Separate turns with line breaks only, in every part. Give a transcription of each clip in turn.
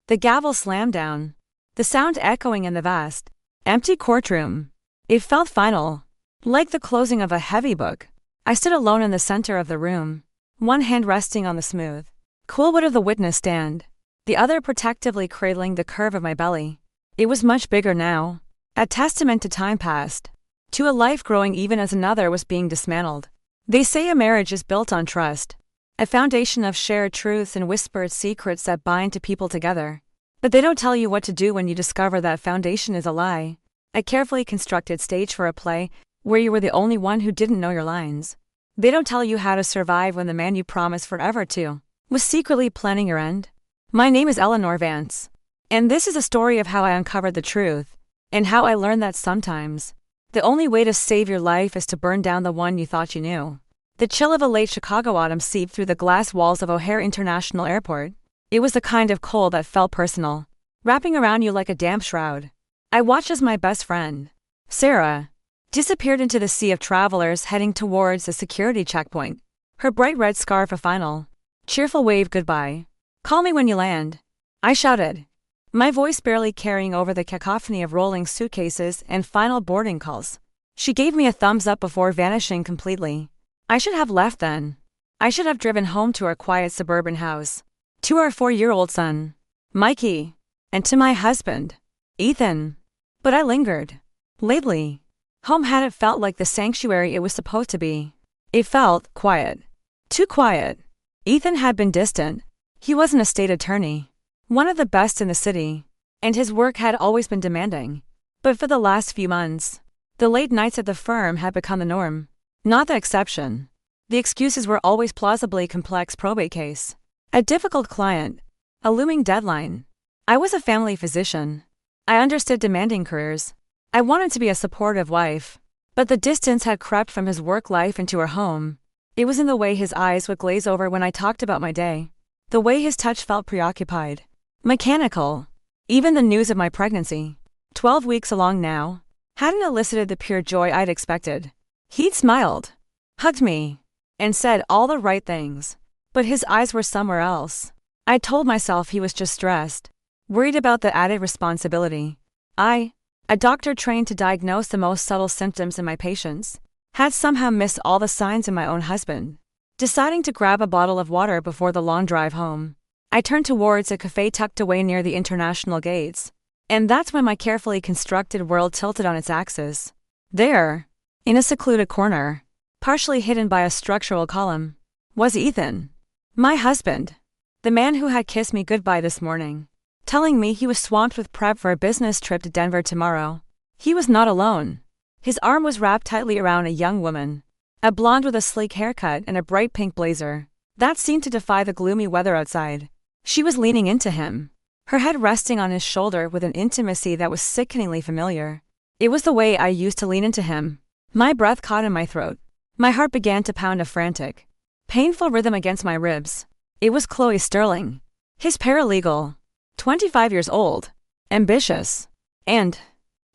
The gavel slammed down, the sound echoing in the vast, empty courtroom. It felt final, like the closing of a heavy book. I stood alone in the center of the room, one hand resting on the smooth, cool wood of the witness stand, the other protectively cradling the curve of my belly. It was much bigger now, a testament to time past, to a life growing even as another was being dismantled. They say a marriage is built on trust, a foundation of shared truths and whispered secrets that bind two people together. But they don't tell you what to do when you discover that foundation is a lie, a carefully constructed stage for a play where you were the only one who didn't know your lines. They don't tell you how to survive when the man you promised forever to was secretly planning your end. My name is Eleanor Vance, and this is a story of how I uncovered the truth, and how I learned that sometimes the only way to save your life is to burn down the one you thought you knew. The chill of a late Chicago autumn seeped through the glass walls of O'Hare International Airport. It was the kind of cold that felt personal, wrapping around you like a damp shroud. I watched as my best friend, Sarah, disappeared into the sea of travelers heading towards the security checkpoint, her bright red scarf a final, cheerful wave goodbye. "Call me when you land," I shouted, my voice barely carrying over the cacophony of rolling suitcases and final boarding calls. She gave me a thumbs up before vanishing completely. I should have left then. I should have driven home to our quiet suburban house, to our 4-year-old son, Mikey, and to my husband, Ethan. But I lingered. Lately, home hadn't felt like the sanctuary it was supposed to be. It felt quiet. Too quiet. Ethan had been distant. He wasn't a state attorney, one of the best in the city, and his work had always been demanding. But for the last few months, the late nights at the firm had become the norm, not the exception. The excuses were always plausibly complex probate case, a difficult client, a looming deadline. I was a family physician. I understood demanding careers. I wanted to be a supportive wife, but the distance had crept from his work life into our home. It was in the way his eyes would glaze over when I talked about my day, the way his touch felt preoccupied, mechanical. Even the news of my pregnancy, 12 weeks along now, hadn't elicited the pure joy I'd expected. He'd smiled, hugged me, and said all the right things, but his eyes were somewhere else. I told myself he was just stressed, worried about the added responsibility. I, a doctor trained to diagnose the most subtle symptoms in my patients, had somehow missed all the signs in my own husband. Deciding to grab a bottle of water before the long drive home, I turned towards a cafe tucked away near the international gates, and that's when my carefully constructed world tilted on its axis. There, in a secluded corner, partially hidden by a structural column, was Ethan, my husband, the man who had kissed me goodbye this morning, telling me he was swamped with prep for a business trip to Denver tomorrow. He was not alone. His arm was wrapped tightly around a young woman, a blonde with a sleek haircut and a bright pink blazer that seemed to defy the gloomy weather outside. She was leaning into him, her head resting on his shoulder with an intimacy that was sickeningly familiar. It was the way I used to lean into him. My breath caught in my throat. My heart began to pound a frantic, painful rhythm against my ribs. It was Chloe Sterling, his paralegal, 25 years old, ambitious, and,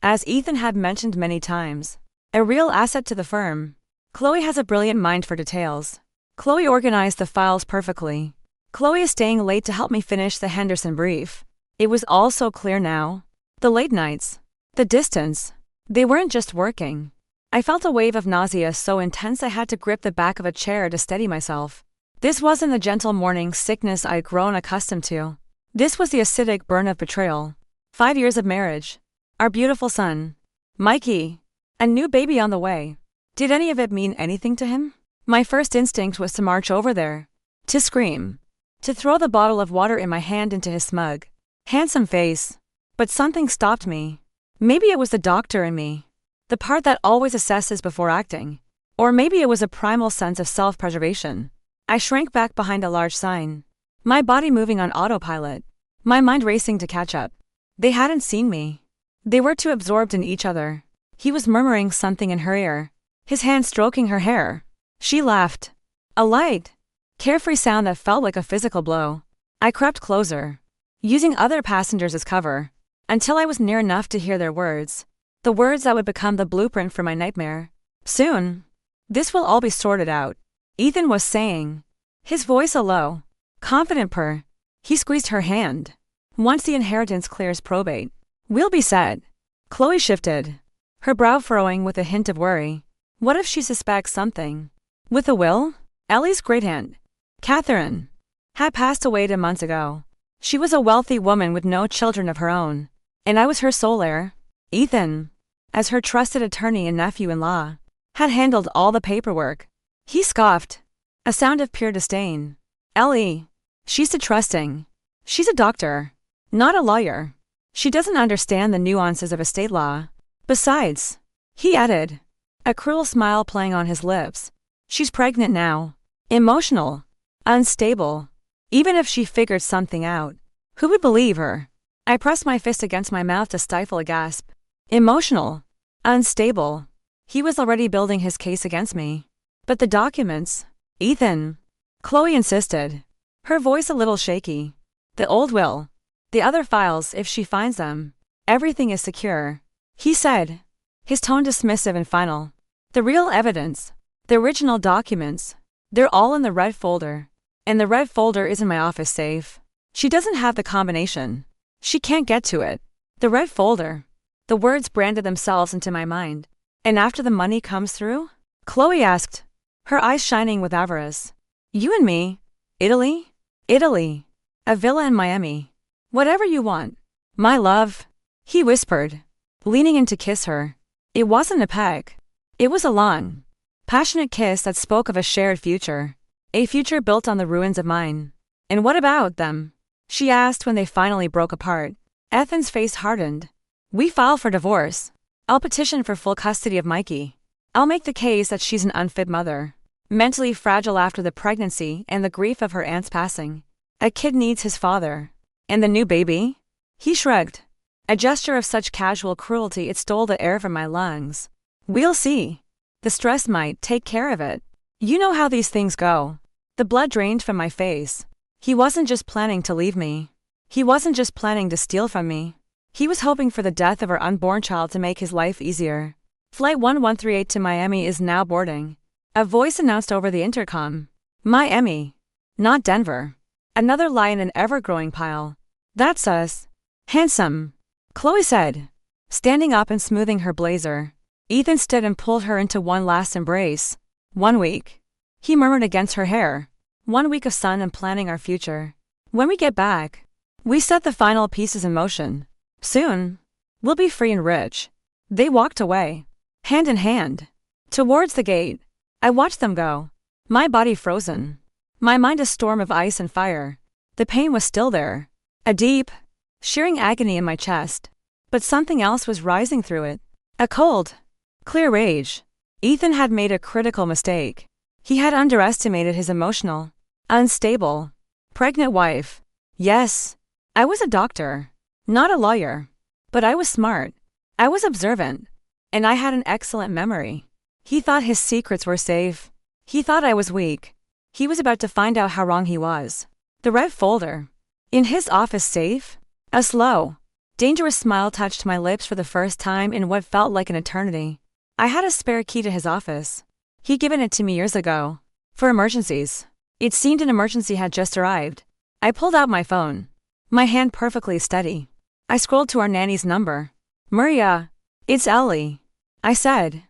as Ethan had mentioned many times, a real asset to the firm. Chloe has a brilliant mind for details. Chloe organized the files perfectly. Chloe is staying late to help me finish the Henderson brief. It was all so clear now. The late nights, the distance, they weren't just working. I felt a wave of nausea so intense I had to grip the back of a chair to steady myself. This wasn't the gentle morning sickness I'd grown accustomed to. This was the acidic burn of betrayal. 5 years of marriage, our beautiful son, Mikey, a new baby on the way. Did any of it mean anything to him? My first instinct was to march over there, to scream, to throw the bottle of water in my hand into his smug, handsome face. But something stopped me. Maybe it was the doctor in me, the part that always assesses before acting. Or maybe it was a primal sense of self-preservation. I shrank back behind a large sign, my body moving on autopilot, my mind racing to catch up. They hadn't seen me. They were too absorbed in each other. He was murmuring something in her ear, his hand stroking her hair. She laughed. A light, carefree sound that felt like a physical blow. I crept closer, using other passengers as cover, until I was near enough to hear their words, the words that would become the blueprint for my nightmare. Soon, this will all be sorted out, Ethan was saying, his voice a low, confident purr. He squeezed her hand, Once the inheritance clears probate, we'll be set. Chloe shifted, her brow furrowing with a hint of worry. What if she suspects something? With a will? Ellie's great aunt, Catherine, had passed away 2 months ago. She was a wealthy woman with no children of her own, and I was her sole heir. Ethan, as her trusted attorney and nephew-in-law, had handled all the paperwork. He scoffed, a sound of pure disdain. Ellie, she's too trusting. She's a doctor, not a lawyer. She doesn't understand the nuances of estate law. Besides, he added, a cruel smile playing on his lips, she's pregnant now. Emotional, unstable. Even if she figured something out, who would believe her? I pressed my fist against my mouth to stifle a gasp. Emotional, unstable. He was already building his case against me. But the documents, Ethan, Chloe insisted, her voice a little shaky. The old will, the other files if she finds them, everything is secure. He said, his tone dismissive and final. The real evidence, the original documents, they're all in the red folder. And the red folder is in my office safe. She doesn't have the combination. She can't get to it. The red folder. The words branded themselves into my mind. And after the money comes through? Chloe asked, her eyes shining with avarice. You and me? Italy? Italy. A villa in Miami. Whatever you want. My love. He whispered, leaning in to kiss her. It wasn't a peck. It was a long, passionate kiss that spoke of a shared future. A future built on the ruins of mine. And what about them? She asked when they finally broke apart. Ethan's face hardened. We file for divorce. I'll petition for full custody of Mikey. I'll make the case that she's an unfit mother, mentally fragile after the pregnancy and the grief of her aunt's passing. A kid needs his father. And the new baby? He shrugged, a gesture of such casual cruelty it stole the air from my lungs. We'll see. The stress might take care of it. You know how these things go. The blood drained from my face. He wasn't just planning to leave me. He wasn't just planning to steal from me. He was hoping for the death of our unborn child to make his life easier. Flight 1138 to Miami is now boarding. A voice announced over the intercom. Miami. Not Denver. Another lie in an ever-growing pile. That's us. Handsome, Chloe said, standing up and smoothing her blazer. Ethan stood and pulled her into one last embrace. 1 week. He murmured against her hair. 1 week of sun and planning our future. When we get back, we set the final pieces in motion. Soon, we'll be free and rich. They walked away, hand in hand, towards the gate. I watched them go, my body frozen, my mind a storm of ice and fire. The pain was still there, a deep, shearing agony in my chest, but something else was rising through it. A cold, clear rage. Ethan had made a critical mistake. He had underestimated his emotional, unstable, pregnant wife. Yes, I was a doctor, not a lawyer, but I was smart. I was observant, and I had an excellent memory. He thought his secrets were safe. He thought I was weak. He was about to find out how wrong he was. The red folder. In his office safe? A slow, dangerous smile touched my lips for the first time in what felt like an eternity. I had a spare key to his office. He'd given it to me years ago. For emergencies. It seemed an emergency had just arrived. I pulled out my phone, my hand perfectly steady. I scrolled to our nanny's number. Maria, it's Ellie, I said,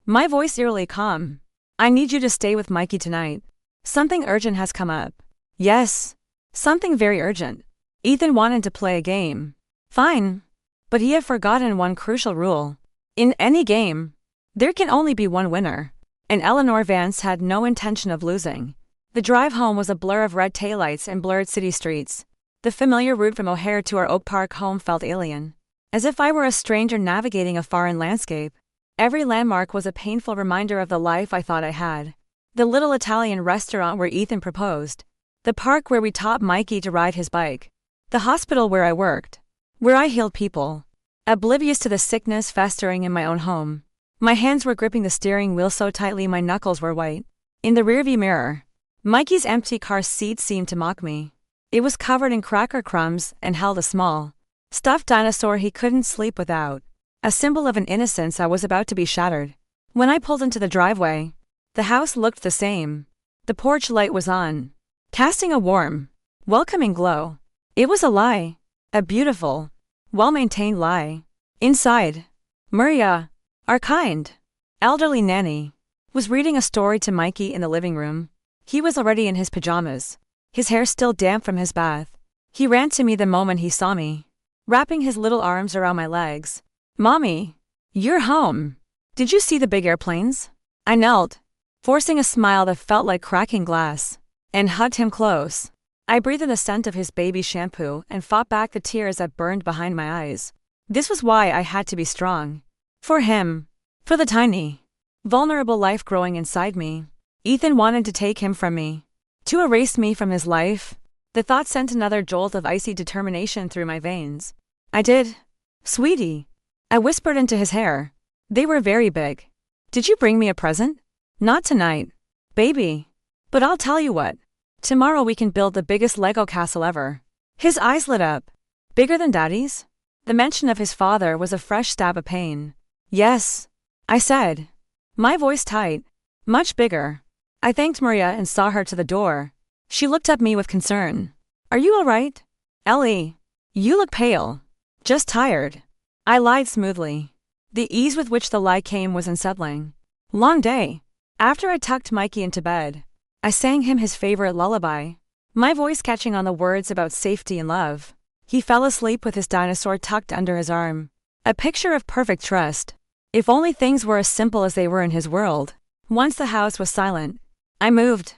my voice eerily calm. I need you to stay with Mikey tonight. Something urgent has come up. Yes, something very urgent. Ethan wanted to play a game. Fine. But he had forgotten one crucial rule. In any game, there can only be one winner. And Eleanor Vance had no intention of losing. The drive home was a blur of red taillights and blurred city streets. The familiar route from O'Hare to our Oak Park home felt alien, as if I were a stranger navigating a foreign landscape. Every landmark was a painful reminder of the life I thought I had. The little Italian restaurant where Ethan proposed. The park where we taught Mikey to ride his bike. The hospital where I worked. Where I healed people. Oblivious to the sickness festering in my own home. My hands were gripping the steering wheel so tightly my knuckles were white. In the rearview mirror, Mikey's empty car seat seemed to mock me. It was covered in cracker crumbs and held a small, stuffed dinosaur he couldn't sleep without. A symbol of an innocence I was about to be shattered. When I pulled into the driveway, the house looked the same. The porch light was on, casting a warm, welcoming glow. It was a lie. A beautiful, well-maintained lie. Inside, Maria, our kind, elderly nanny, was reading a story to Mikey in the living room. He was already in his pajamas, his hair still damp from his bath. He ran to me the moment he saw me, wrapping his little arms around my legs. "Mommy, you're home. Did you see the big airplanes?" I knelt, forcing a smile that felt like cracking glass, and hugged him close. I breathed in the scent of his baby shampoo and fought back the tears that burned behind my eyes. This was why I had to be strong. For him. For the tiny, vulnerable life growing inside me. Ethan wanted to take him from me. To erase me from his life. The thought sent another jolt of icy determination through my veins. "I did. Sweetie." I whispered into his hair. "They were very big. Did you bring me a present?" "Not tonight, baby. But I'll tell you what. Tomorrow we can build the biggest Lego castle ever." His eyes lit up. "Bigger than Daddy's?" The mention of his father was a fresh stab of pain. "Yes," I said, my voice tight. "Much bigger." I thanked Maria and saw her to the door. She looked at me with concern. "Are you all right? Ellie, you look pale." "Just tired." I lied smoothly. The ease with which the lie came was unsettling. "Long day." After I tucked Mikey into bed, I sang him his favorite lullaby, my voice catching on the words about safety and love. He fell asleep with his dinosaur tucked under his arm. A picture of perfect trust. If only things were as simple as they were in his world. Once the house was silent, I moved.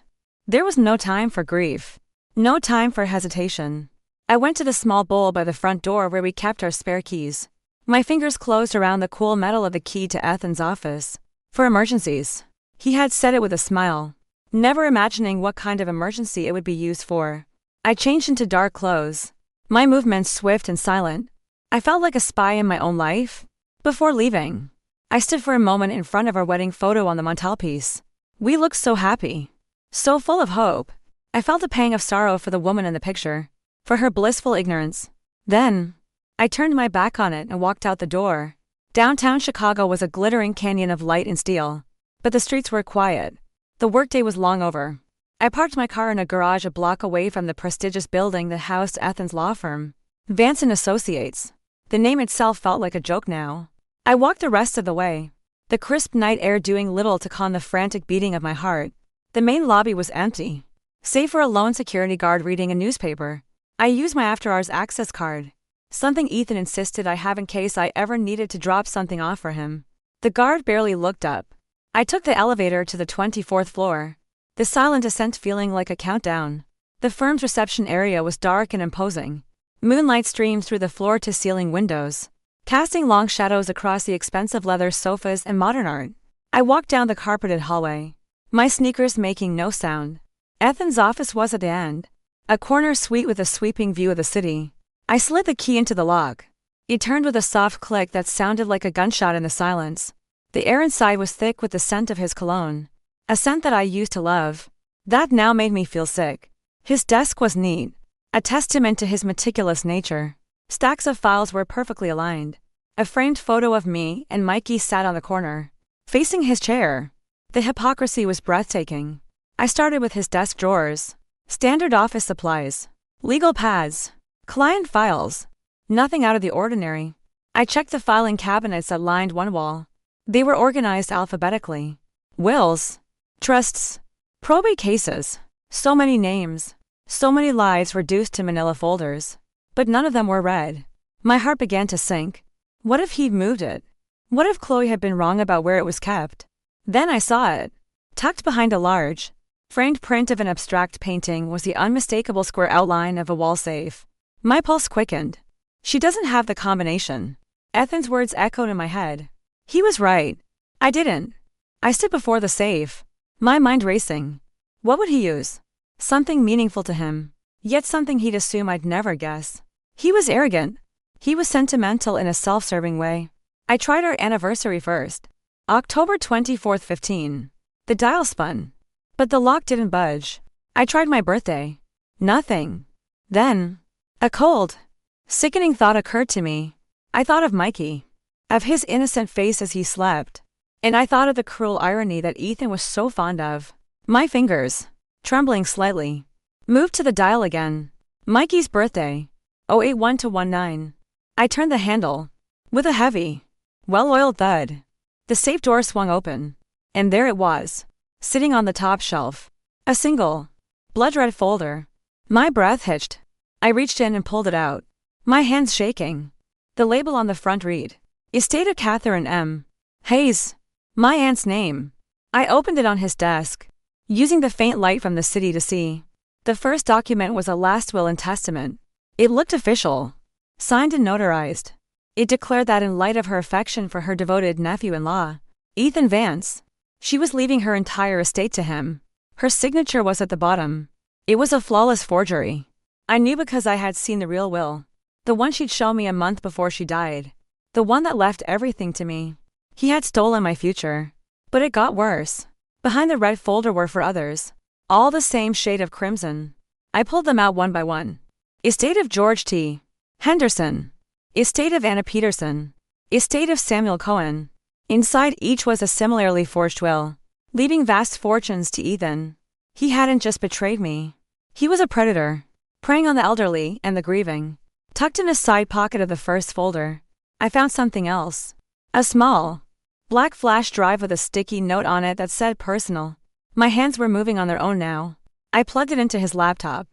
There was no time for grief. No time for hesitation. I went to the small bowl by the front door where we kept our spare keys. My fingers closed around the cool metal of the key to Ethan's office. For emergencies. He had said it with a smile, never imagining what kind of emergency it would be used for. I changed into dark clothes, my movements swift and silent. I felt like a spy in my own life. Before leaving, I stood for a moment in front of our wedding photo on the mantelpiece. We looked so happy, so full of hope. I felt a pang of sorrow for the woman in the picture, for her blissful ignorance. Then, I turned my back on it and walked out the door. Downtown Chicago was a glittering canyon of light and steel, but the streets were quiet. The workday was long over. I parked my car in a garage a block away from the prestigious building that housed Ethan's law firm, Vance & Associates. The name itself felt like a joke now. I walked the rest of the way, the crisp night air doing little to calm the frantic beating of my heart. The main lobby was empty, save for a lone security guard reading a newspaper. I used my after-hours access card, something Ethan insisted I have in case I ever needed to drop something off for him. The guard barely looked up. I took the elevator to the 24th floor, the silent ascent feeling like a countdown. The firm's reception area was dark and imposing. Moonlight streamed through the floor-to-ceiling windows, casting long shadows across the expensive leather sofas and modern art. I walked down the carpeted hallway, my sneakers making no sound. Ethan's office was at the end, a corner suite with a sweeping view of the city. I slid the key into the lock. It turned with a soft click that sounded like a gunshot in the silence. The air inside was thick with the scent of his cologne, a scent that I used to love. That now made me feel sick. His desk was neat, a testament to his meticulous nature. Stacks of files were perfectly aligned. A framed photo of me and Mikey sat on the corner, facing his chair. The hypocrisy was breathtaking. I started with his desk drawers. Standard office supplies, legal pads, client files. Nothing out of the ordinary. I checked the filing cabinets that lined one wall. They were organized alphabetically. Wills, trusts, probate cases. So many names, so many lives reduced to manila folders. But none of them were read. My heart began to sink. What if he'd moved it? What if Chloe had been wrong about where it was kept? Then I saw it. Tucked behind a large, framed print of an abstract painting was the unmistakable square outline of a wall safe. My pulse quickened. She doesn't have the combination. Ethan's words echoed in my head. He was right. I didn't. I stood before the safe, my mind racing. What would he use? Something meaningful to him, yet something he'd assume I'd never guess. He was arrogant. He was sentimental in a self-serving way. I tried our anniversary first. October 24th, 15. The dial spun, but the lock didn't budge. I tried my birthday. Nothing. Then, a cold, sickening thought occurred to me. I thought of Mikey, of his innocent face as he slept, and I thought of the cruel irony that Ethan was so fond of. My fingers, trembling slightly, moved to the dial again. Mikey's birthday. 081 to 19. I turned the handle. With a heavy, well-oiled thud, the safe door swung open. And there it was, sitting on the top shelf. A single, blood-red folder. My breath hitched. I reached in and pulled it out, my hands shaking. The label on the front read, Estate of Catherine M. Hayes, my aunt's name. I opened it on his desk, using the faint light from the city to see. The first document was a last will and testament. It looked official, signed and notarized. It declared that in light of her affection for her devoted nephew-in-law, Ethan Vance, she was leaving her entire estate to him. Her signature was at the bottom. It was a flawless forgery. I knew because I had seen the real will. The one she'd shown me a month before she died. The one that left everything to me. He had stolen my future. But it got worse. Behind the red folder were for others, all the same shade of crimson. I pulled them out one by one. Estate of George T. Henderson. Estate of Anna Peterson. Estate of Samuel Cohen. Inside each was a similarly forged will, leaving vast fortunes to Ethan. He hadn't just betrayed me. He was a predator, preying on the elderly and the grieving. Tucked in a side pocket of the first folder, I found something else. A small, black flash drive with a sticky note on it that said personal. My hands were moving on their own now. I plugged it into his laptop.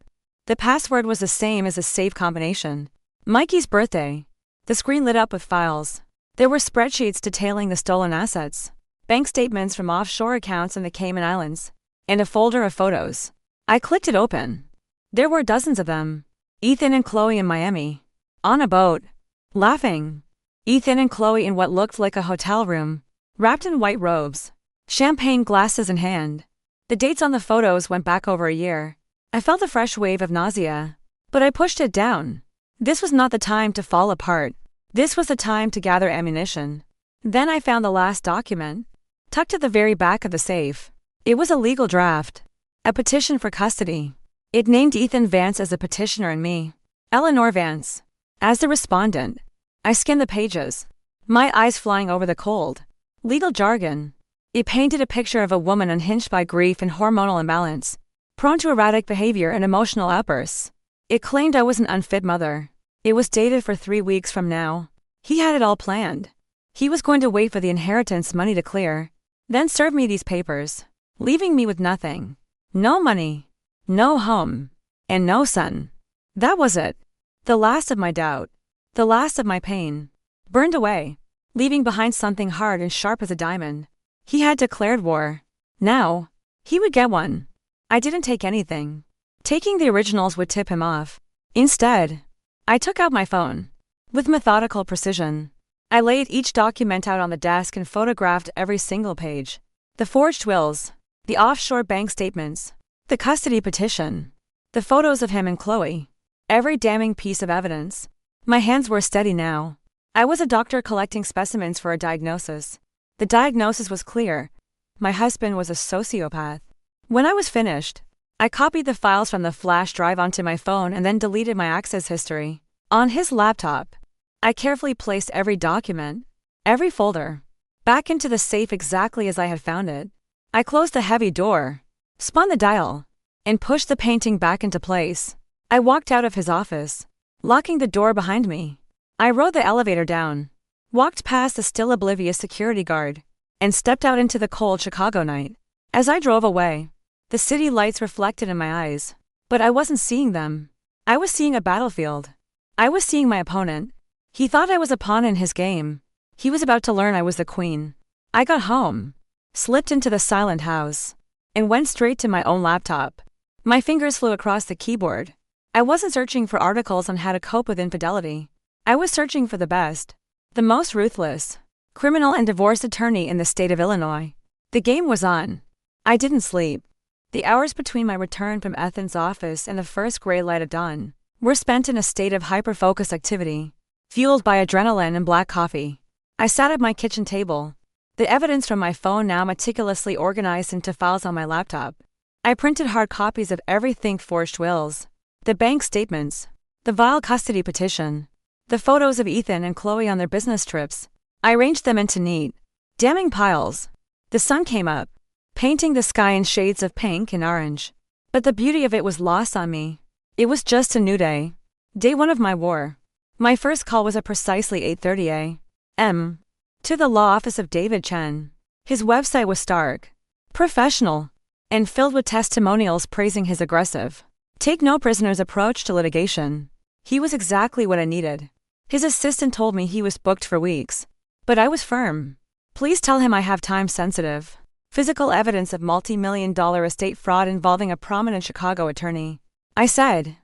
The password was the same as a safe combination. Mikey's birthday. The screen lit up with files. There were spreadsheets detailing the stolen assets, bank statements from offshore accounts in the Cayman Islands, and a folder of photos. I clicked it open. There were dozens of them. Ethan and Chloe in Miami, on a boat, laughing. Ethan and Chloe in what looked like a hotel room, wrapped in white robes, champagne glasses in hand. The dates on the photos went back over a year. I felt a fresh wave of nausea, but I pushed it down. This was not the time to fall apart. This was the time to gather ammunition. Then I found the last document, tucked at the very back of the safe. It was a legal draft, a petition for custody. It named Ethan Vance as a petitioner and me, Eleanor Vance, as the respondent. I skimmed the pages, my eyes flying over the cold, legal jargon. It painted a picture of a woman unhinged by grief and hormonal imbalance, prone to erratic behavior and emotional outbursts. It claimed I was an unfit mother. It was dated for 3 weeks from now. He had it all planned. He was going to wait for the inheritance money to clear, then serve me these papers, leaving me with nothing. No money, no home, and no son. That was it. The last of my doubt. The last of my pain. Burned away, leaving behind something hard and sharp as a diamond. He had declared war. Now, he would get one. I didn't take anything. Taking the originals would tip him off. Instead, I took out my phone. With methodical precision, I laid each document out on the desk and photographed every single page. The forged wills, the offshore bank statements, the custody petition, the photos of him and Chloe. Every damning piece of evidence. My hands were steady now. I was a doctor collecting specimens for a diagnosis. The diagnosis was clear. My husband was a sociopath. When I was finished, I copied the files from the flash drive onto my phone and then deleted my access history. On his laptop, I carefully placed every document, every folder, back into the safe exactly as I had found it. I closed the heavy door, spun the dial, and pushed the painting back into place. I walked out of his office, locking the door behind me. I rode the elevator down, walked past the still oblivious security guard, and stepped out into the cold Chicago night. As I drove away, the city lights reflected in my eyes, but I wasn't seeing them. I was seeing a battlefield. I was seeing my opponent. He thought I was a pawn in his game. He was about to learn I was the queen. I got home, slipped into the silent house, and went straight to my own laptop. My fingers flew across the keyboard. I wasn't searching for articles on how to cope with infidelity. I was searching for the best, the most ruthless, criminal and divorce attorney in the state of Illinois. The game was on. I didn't sleep. The hours between my return from Ethan's office and the first gray light of dawn were spent in a state of hyper-focused activity, fueled by adrenaline and black coffee. I sat at my kitchen table, the evidence from my phone now meticulously organized into files on my laptop. I printed hard copies of everything: forged wills, the bank statements, the vile custody petition, the photos of Ethan and Chloe on their business trips. I arranged them into neat, damning piles. The sun came up, painting the sky in shades of pink and orange. But the beauty of it was lost on me. It was just a new day. Day 1 of my war. My first call was at precisely 8:30 a.m. to the law office of David Chen. His website was stark, professional, and filled with testimonials praising his aggressive, take no prisoners approach to litigation. He was exactly what I needed. His assistant told me he was booked for weeks, but I was firm. Please tell him I have time-sensitive, physical evidence of multi-million-dollar estate fraud involving a prominent Chicago attorney, I said,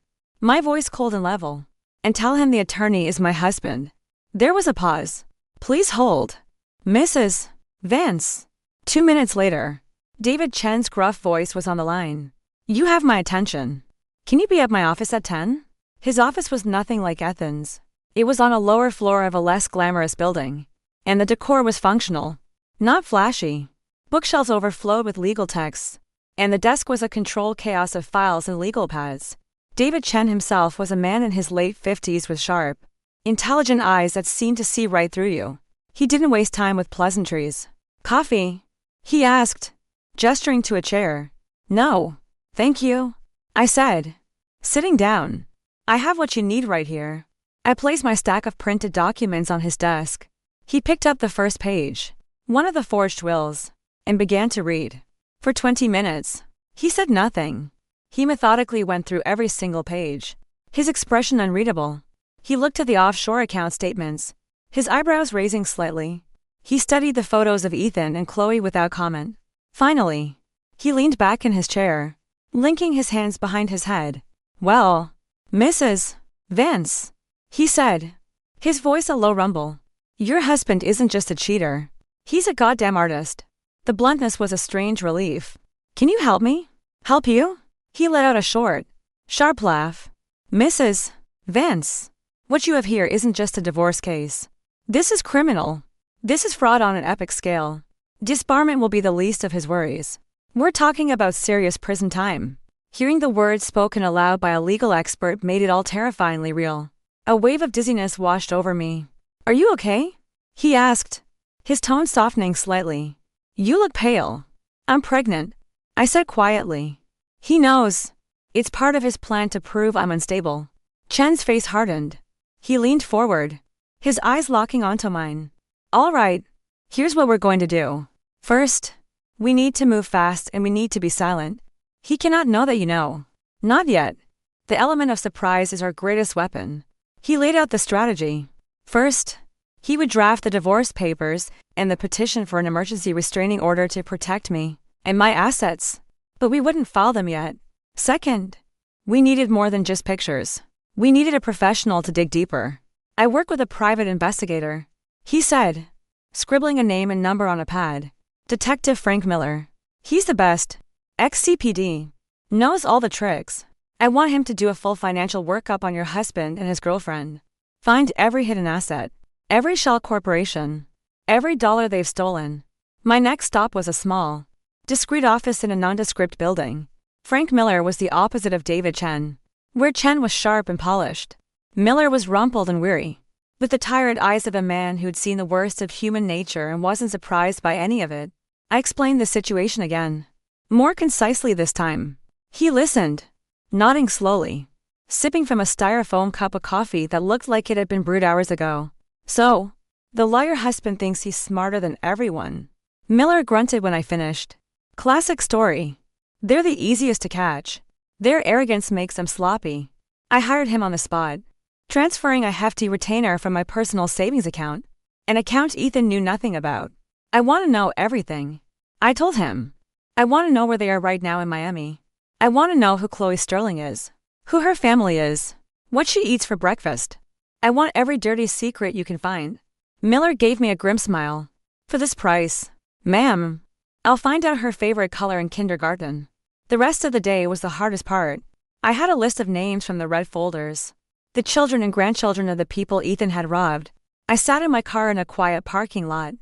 my voice cold and level. And tell him the attorney is my husband. There was a pause. Please hold. Mrs. Vance. 2 minutes later, David Chen's gruff voice was on the line. You have my attention. Can you be at my office at 10? His office was nothing like Ethan's. It was on a lower floor of a less glamorous building, and the decor was functional, not flashy. Bookshelves overflowed with legal texts, and the desk was a controlled chaos of files and legal pads. David Chen himself was a man in his late 50s with sharp, intelligent eyes that seemed to see right through you. He didn't waste time with pleasantries. Coffee? He asked, gesturing to a chair. No, thank you, I said, sitting down. I have what you need right here. I placed my stack of printed documents on his desk. He picked up the first page, one of the forged wills, and began to read. For 20 minutes, he said nothing. He methodically went through every single page, his expression unreadable. He looked at the offshore account statements, his eyebrows raising slightly. He studied the photos of Ethan and Chloe without comment. Finally, he leaned back in his chair, linking his hands behind his head. Well, Mrs. Vance, he said, his voice a low rumble. Your husband isn't just a cheater. He's a goddamn artist. The bluntness was a strange relief. Can you help me? Help you? He let out a short, sharp laugh. Mrs. Vance, what you have here isn't just a divorce case. This is criminal. This is fraud on an epic scale. Disbarment will be the least of his worries. We're talking about serious prison time. Hearing the words spoken aloud by a legal expert made it all terrifyingly real. A wave of dizziness washed over me. Are you okay? He asked, his tone softening slightly. You look pale. I'm pregnant, I said quietly. He knows. It's part of his plan to prove I'm unstable. Chen's face hardened. He leaned forward, his eyes locking onto mine. All right, here's what we're going to do. First, we need to move fast and we need to be silent. He cannot know that you know. Not yet. The element of surprise is our greatest weapon. He laid out the strategy. First, he would draft the divorce papers and the petition for an emergency restraining order to protect me and my assets. But we wouldn't file them yet. Second, we needed more than just pictures. We needed a professional to dig deeper. I work with a private investigator, he said, scribbling a name and number on a pad. Detective Frank Miller. He's the best. Ex-CPD. Knows all the tricks. I want him to do a full financial workup on your husband and his girlfriend. Find every hidden asset, every shell corporation, every dollar they've stolen. My next stop was a small, discreet office in a nondescript building. Frank Miller was the opposite of David Chen. Where Chen was sharp and polished, Miller was rumpled and weary, with the tired eyes of a man who'd seen the worst of human nature and wasn't surprised by any of it. I explained the situation again, more concisely this time. He listened, nodding slowly, sipping from a styrofoam cup of coffee that looked like it had been brewed hours ago. So, the lawyer husband thinks he's smarter than everyone. Miller grunted when I finished. Classic story. They're the easiest to catch. Their arrogance makes them sloppy. I hired him on the spot, transferring a hefty retainer from my personal savings account, an account Ethan knew nothing about. I want to know everything, I told him. I want to know where they are right now in Miami. I want to know who Chloe Sterling is, who her family is, what she eats for breakfast. I want every dirty secret you can find. Miller gave me a grim smile. For this price, ma'am, I'll find out her favorite color in kindergarten. The rest of the day was the hardest part. I had a list of names from the red folders, the children and grandchildren of the people Ethan had robbed. I sat in my car in a quiet parking lot,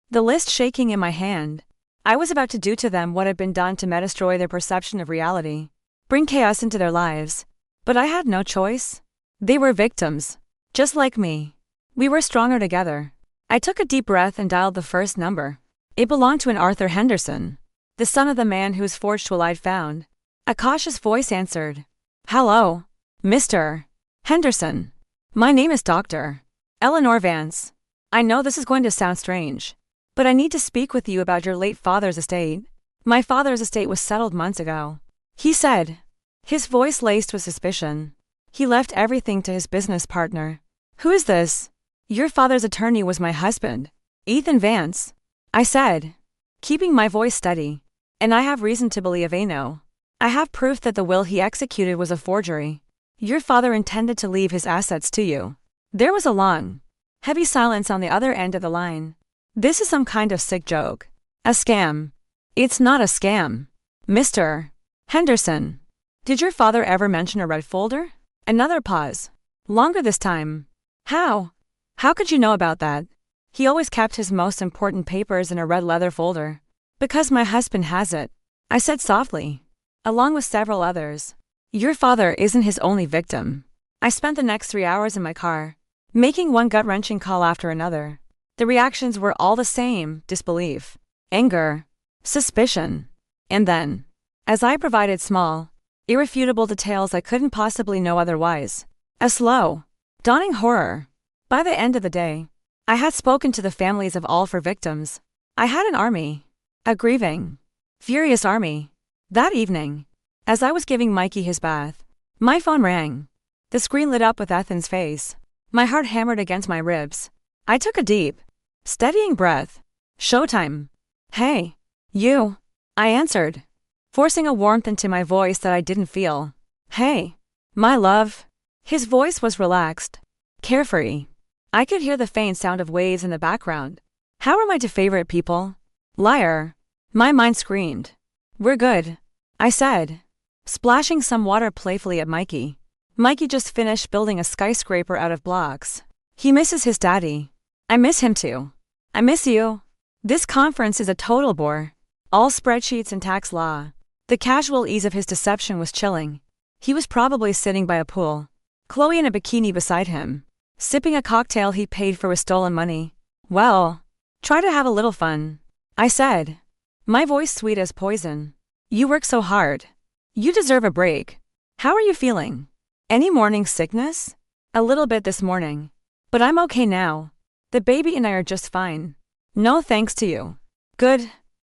the list shaking in my hand. I was about to do to them what had been done to destroy their perception of reality, bring chaos into their lives. But I had no choice. They were victims, just like me. We were stronger together. I took a deep breath and dialed the first number. It belonged to an Arthur Henderson, the son of the man whose forged will I'd found. A cautious voice answered. Hello, Mr. Henderson. My name is Dr. Eleanor Vance. I know this is going to sound strange, but I need to speak with you about your late father's estate. My father's estate was settled months ago, he said, his voice laced with suspicion. He left everything to his business partner. Who is this? Your father's attorney was my husband, Ethan Vance, I said, keeping my voice steady. And I have reason to believe I know. I have proof that the will he executed was a forgery. Your father intended to leave his assets to you. There was a long, heavy silence on the other end of the line. This is some kind of sick joke. A scam. It's not a scam. Mr. Henderson. Did your father ever mention a red folder? Another pause. Longer this time. How? How could you know about that? He always kept his most important papers in a red leather folder. Because my husband has it, I said softly, along with several others. Your father isn't his only victim. I spent the next 3 hours in my car, making one gut-wrenching call after another. The reactions were all the same: disbelief, anger, suspicion. And then, as I provided small, irrefutable details I couldn't possibly know otherwise, a slow, dawning horror. By the end of the day, I had spoken to the families of all 4 victims. I had an army. A grieving, furious army. That evening, as I was giving Mikey his bath, my phone rang. The screen lit up with Ethan's face. My heart hammered against my ribs. I took a deep, steadying breath. Showtime. Hey, you, I answered, forcing a warmth into my voice that I didn't feel. Hey, my love. His voice was relaxed, carefree. I could hear the faint sound of waves in the background. How are my 2 favorite people? Liar. My mind screamed. We're good, I said, splashing some water playfully at Mikey. Mikey just finished building a skyscraper out of blocks. He misses his daddy. I miss him too. I miss you. This conference is a total bore. All spreadsheets and tax law. The casual ease of his deception was chilling. He was probably sitting by a pool, Chloe in a bikini beside him, sipping a cocktail he paid for with stolen money. Well, try to have a little fun, I said, my voice sweet as poison. You work so hard. You deserve a break. How are you feeling? Any morning sickness? A little bit this morning. But I'm okay now. The baby and I are just fine. No thanks to you. Good.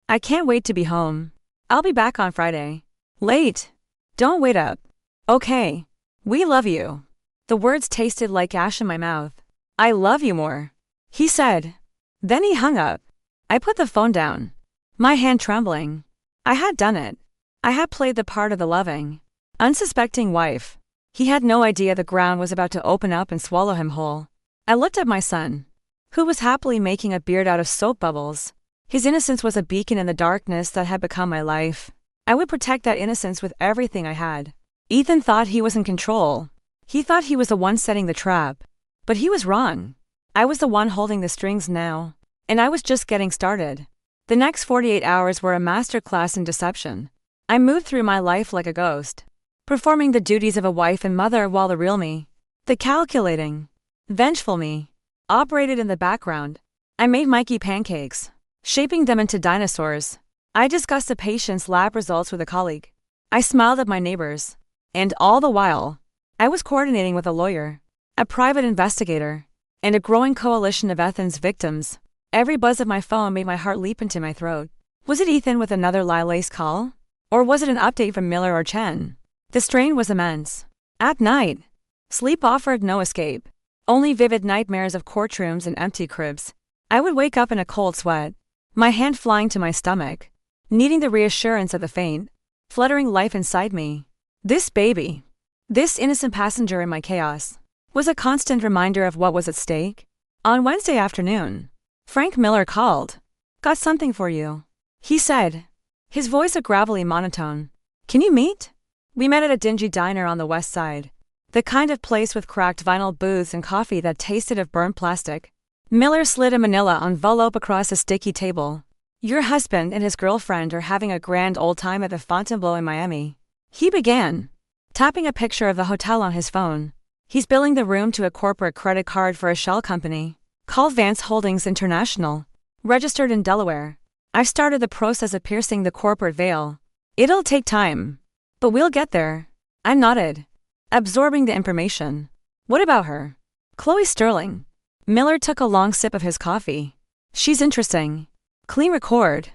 I can't wait to be home. I'll be back on Friday. Late. Don't wait up. Okay. We love you. The words tasted like ash in my mouth. I love you more, he said. Then he hung up. I put the phone down, my hand trembling. I had done it. I had played the part of the loving, unsuspecting wife. He had no idea the ground was about to open up and swallow him whole. I looked at my son, who was happily making a beard out of soap bubbles. His innocence was a beacon in the darkness that had become my life. I would protect that innocence with everything I had. Ethan thought he was in control. He thought he was the one setting the trap. But he was wrong. I was the one holding the strings now. And I was just getting started. The next 48 hours were a masterclass in deception. I moved through my life like a ghost, performing the duties of a wife and mother while the real me, the calculating, vengeful me, operated in the background. I made Mikey pancakes, shaping them into dinosaurs. I discussed the patient's lab results with a colleague. I smiled at my neighbors. And all the while, I was coordinating with a lawyer, a private investigator, and a growing coalition of Ethan's victims. Every buzz of my phone made my heart leap into my throat. Was it Ethan with another Lilace call? Or was it an update from Miller or Chen? The strain was immense. At night, sleep offered no escape. Only vivid nightmares of courtrooms and empty cribs. I would wake up in a cold sweat, my hand flying to my stomach, needing the reassurance of the faint, fluttering life inside me. This baby, this innocent passenger in my chaos, was a constant reminder of what was at stake. On Wednesday afternoon, Frank Miller called. Got something for you, he said, his voice a gravelly monotone. Can you meet? We met at a dingy diner on the west side, the kind of place with cracked vinyl booths and coffee that tasted of burnt plastic. Miller slid a manila envelope across a sticky table. Your husband and his girlfriend are having a grand old time at the Fontainebleau in Miami, he began, tapping a picture of the hotel on his phone. He's billing the room to a corporate credit card for a shell company called Vance Holdings International, registered in Delaware. I've started the process of piercing the corporate veil. It'll take time, but we'll get there. I nodded, absorbing the information. What about her? Chloe Sterling. Miller took a long sip of his coffee. She's interesting. Clean record.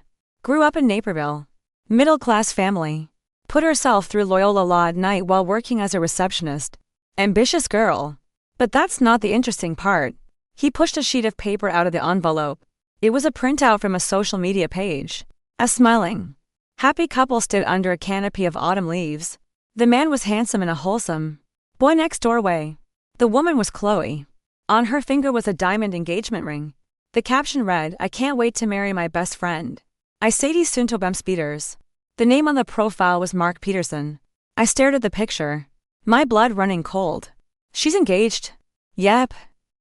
Grew up in Naperville. Middle-class family. Put herself through Loyola Law at night while working as a receptionist. Ambitious girl. But that's not the interesting part. He pushed a sheet of paper out of the envelope. It was a printout from a social media page. A smiling, happy couple stood under a canopy of autumn leaves. The man was handsome in a wholesome, boy next doorway. The woman was Chloe. On her finger was a diamond engagement ring. The caption read, "I can't wait to marry my best friend. I Sadie Suntobem Speeders." The name on the profile was Mark Peterson. I stared at the picture, my blood running cold. She's engaged? Yep.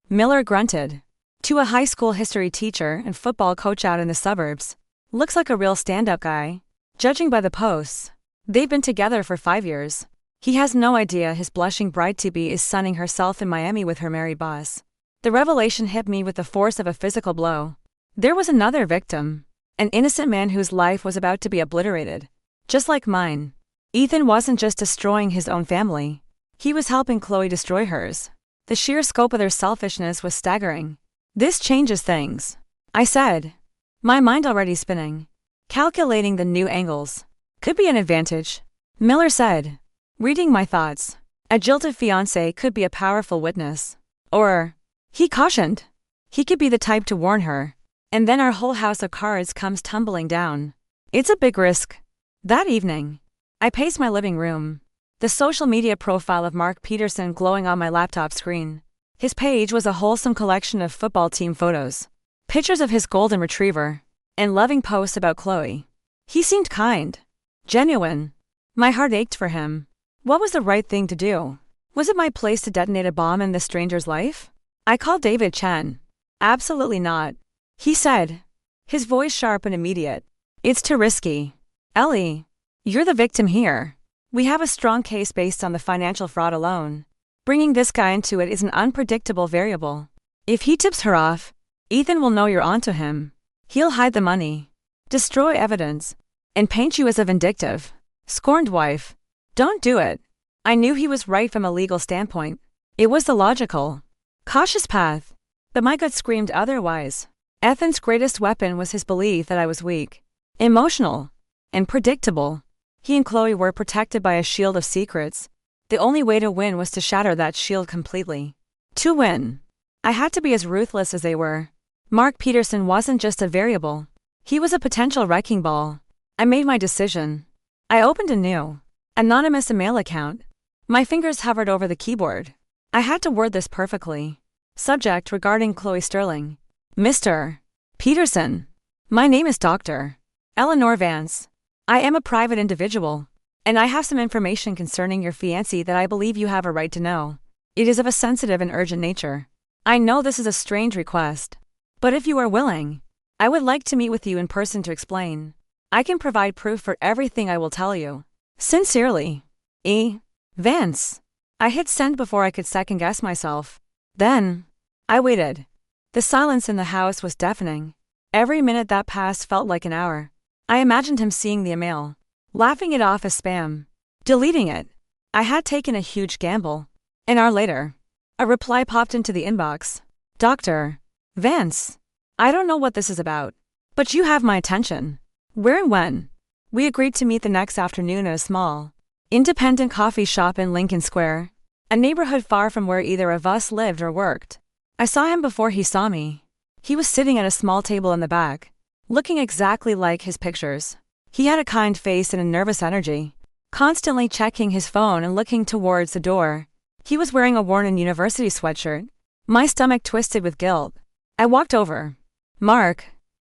Miller grunted. To a high school history teacher and football coach out in the suburbs. Looks like a real stand-up guy. Judging by the posts, they've been together for 5 years. He has no idea his blushing bride-to-be is sunning herself in Miami with her married boss. The revelation hit me with the force of a physical blow. There was another victim. An innocent man whose life was about to be obliterated. Just like mine. Ethan wasn't just destroying his own family. He was helping Chloe destroy hers. The sheer scope of their selfishness was staggering. This changes things, I said. My mind already spinning. Calculating the new angles. Could be an advantage, Miller said. Reading my thoughts. A jilted fiancé could be a powerful witness. Or, he cautioned, he could be the type to warn her. And then our whole house of cards comes tumbling down. It's a big risk. That evening, I paced my living room. The social media profile of Mark Peterson glowing on my laptop screen. His page was a wholesome collection of football team photos. Pictures of his golden retriever. And loving posts about Chloe. He seemed kind. Genuine. My heart ached for him. What was the right thing to do? Was it my place to detonate a bomb in this stranger's life? I called David Chen. Absolutely not. He said. His voice sharp and immediate. It's too risky. Ellie, you're the victim here. We have a strong case based on the financial fraud alone. Bringing this guy into it is an unpredictable variable. If he tips her off, Ethan will know you're onto him. He'll hide the money, destroy evidence, and paint you as a vindictive, scorned wife. Don't do it. I knew he was right from a legal standpoint. It was the logical, cautious path. But my gut screamed otherwise. Ethan's greatest weapon was his belief that I was weak, emotional, and predictable. He and Chloe were protected by a shield of secrets. The only way to win was to shatter that shield completely. To win, I had to be as ruthless as they were. Mark Peterson wasn't just a variable. He was a potential wrecking ball. I made my decision. I opened a new, anonymous email account. My fingers hovered over the keyboard. I had to word this perfectly. Subject regarding Chloe Sterling. Mr. Peterson. My name is Dr. Eleanor Vance. I am a private individual, and I have some information concerning your fiancé that I believe you have a right to know. It is of a sensitive and urgent nature. I know this is a strange request, but if you are willing, I would like to meet with you in person to explain. I can provide proof for everything I will tell you. Sincerely, E. Vance. I hit send before I could second-guess myself. Then, I waited. The silence in the house was deafening. Every minute that passed felt like an hour. I imagined him seeing the email, laughing it off as spam, deleting it. I had taken a huge gamble. An hour later, a reply popped into the inbox. Dr. Vance, I don't know what this is about, but you have my attention. Where and when? We agreed to meet the next afternoon at a small, independent coffee shop in Lincoln Square, a neighborhood far from where either of us lived or worked. I saw him before he saw me. He was sitting at a small table in the back, looking exactly like his pictures. He had a kind face and a nervous energy, constantly checking his phone and looking towards the door. He was wearing a worn-in university sweatshirt. My stomach twisted with guilt. I walked over. Mark.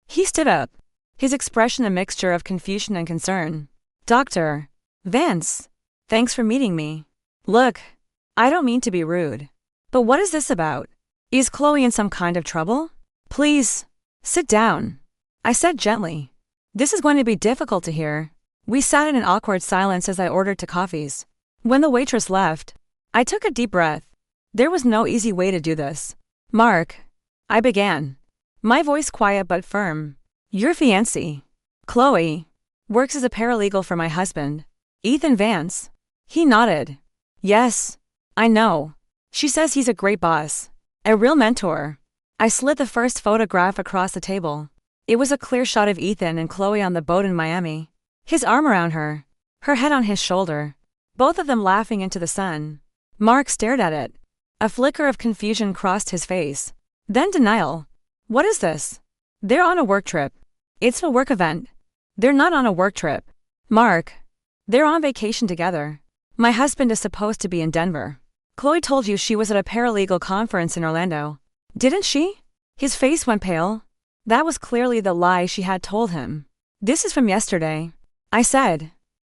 He stood up, his expression a mixture of confusion and concern. Dr. Vance. Thanks for meeting me. Look, I don't mean to be rude, but what is this about? Is Chloe in some kind of trouble? Please, sit down, I said gently. This is going to be difficult to hear. We sat in an awkward silence as I ordered 2 coffees. When the waitress left, I took a deep breath. There was no easy way to do this. Mark, I began, my voice quiet but firm. Your fiancé, Chloe, works as a paralegal for my husband, Ethan Vance. He nodded. Yes, I know. She says he's a great boss. A real mentor. I slid the first photograph across the table. It was a clear shot of Ethan and Chloe on the boat in Miami. His arm around her. Her head on his shoulder. Both of them laughing into the sun. Mark stared at it. A flicker of confusion crossed his face. Then denial. What is this? They're on a work trip. It's a work event. They're not on a work trip. Mark. They're on vacation together. My husband is supposed to be in Denver. Chloe told you she was at a paralegal conference in Orlando. Didn't she? His face went pale. That was clearly the lie she had told him. This is from yesterday, I said,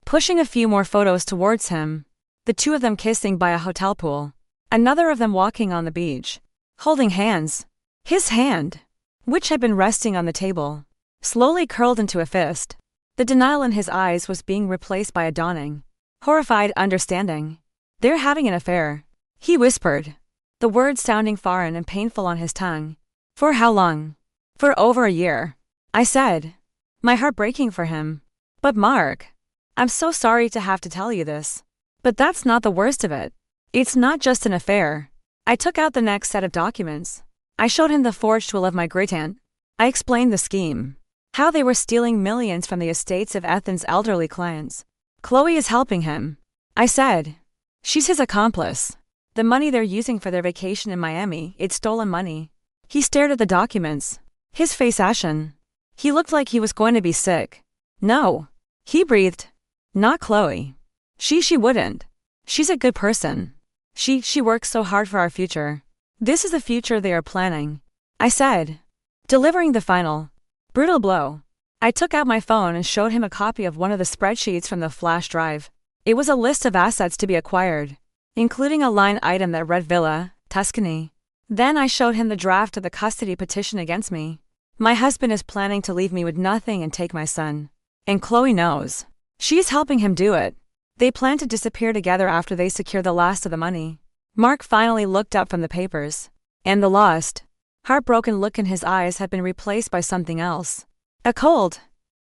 pushing a few more photos towards him. The two of them kissing by a hotel pool. Another of them walking on the beach, holding hands. His hand, which had been resting on the table, slowly curled into a fist. The denial in his eyes was being replaced by a dawning, horrified understanding. They're having an affair, he whispered, the words sounding foreign and painful on his tongue. For how long? For over a year, I said, my heart breaking for him. But Mark, I'm so sorry to have to tell you this. But that's not the worst of it. It's not just an affair. I took out the next set of documents. I showed him the forged will of my great-aunt. I explained the scheme. How they were stealing millions from the estates of Ethan's elderly clients. Chloe is helping him, I said. She's his accomplice. The money they're using for their vacation in Miami, it's stolen money. He stared at the documents, his face ashen. He looked like he was going to be sick. No, he breathed. Not Chloe. She wouldn't. She's a good person. She works so hard for our future. This is the future they are planning, I said, delivering the final, brutal blow. I took out my phone and showed him a copy of one of the spreadsheets from the flash drive. It was a list of assets to be acquired, including a line item that read Villa, Tuscany. Then I showed him the draft of the custody petition against me. My husband is planning to leave me with nothing and take my son. And Chloe knows. She's helping him do it. They plan to disappear together after they secure the last of the money. Mark finally looked up from the papers. And the lost, heartbroken look in his eyes had been replaced by something else. A cold,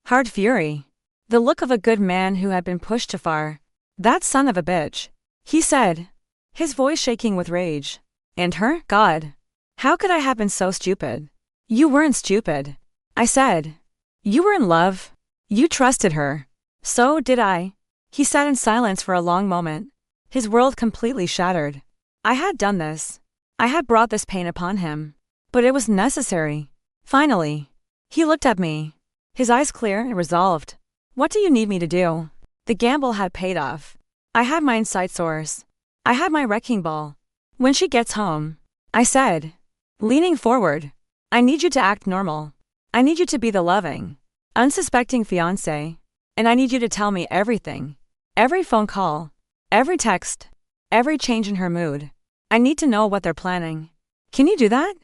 hard fury. The look of a good man who had been pushed too far. That son of a bitch, he said, his voice shaking with rage. And her? God. How could I have been so stupid? You weren't stupid, I said. You were in love. You trusted her. So did I. He sat in silence for a long moment, his world completely shattered. I had done this. I had brought this pain upon him. But it was necessary. Finally, he looked at me, his eyes clear and resolved. What do you need me to do? The gamble had paid off. I had my inside source. I had my wrecking ball. When she gets home, I said, leaning forward, I need you to act normal. I need you to be the loving, unsuspecting fiancé. And I need you to tell me everything. Every phone call, every text, every change in her mood. I need to know what they're planning. Can you do that?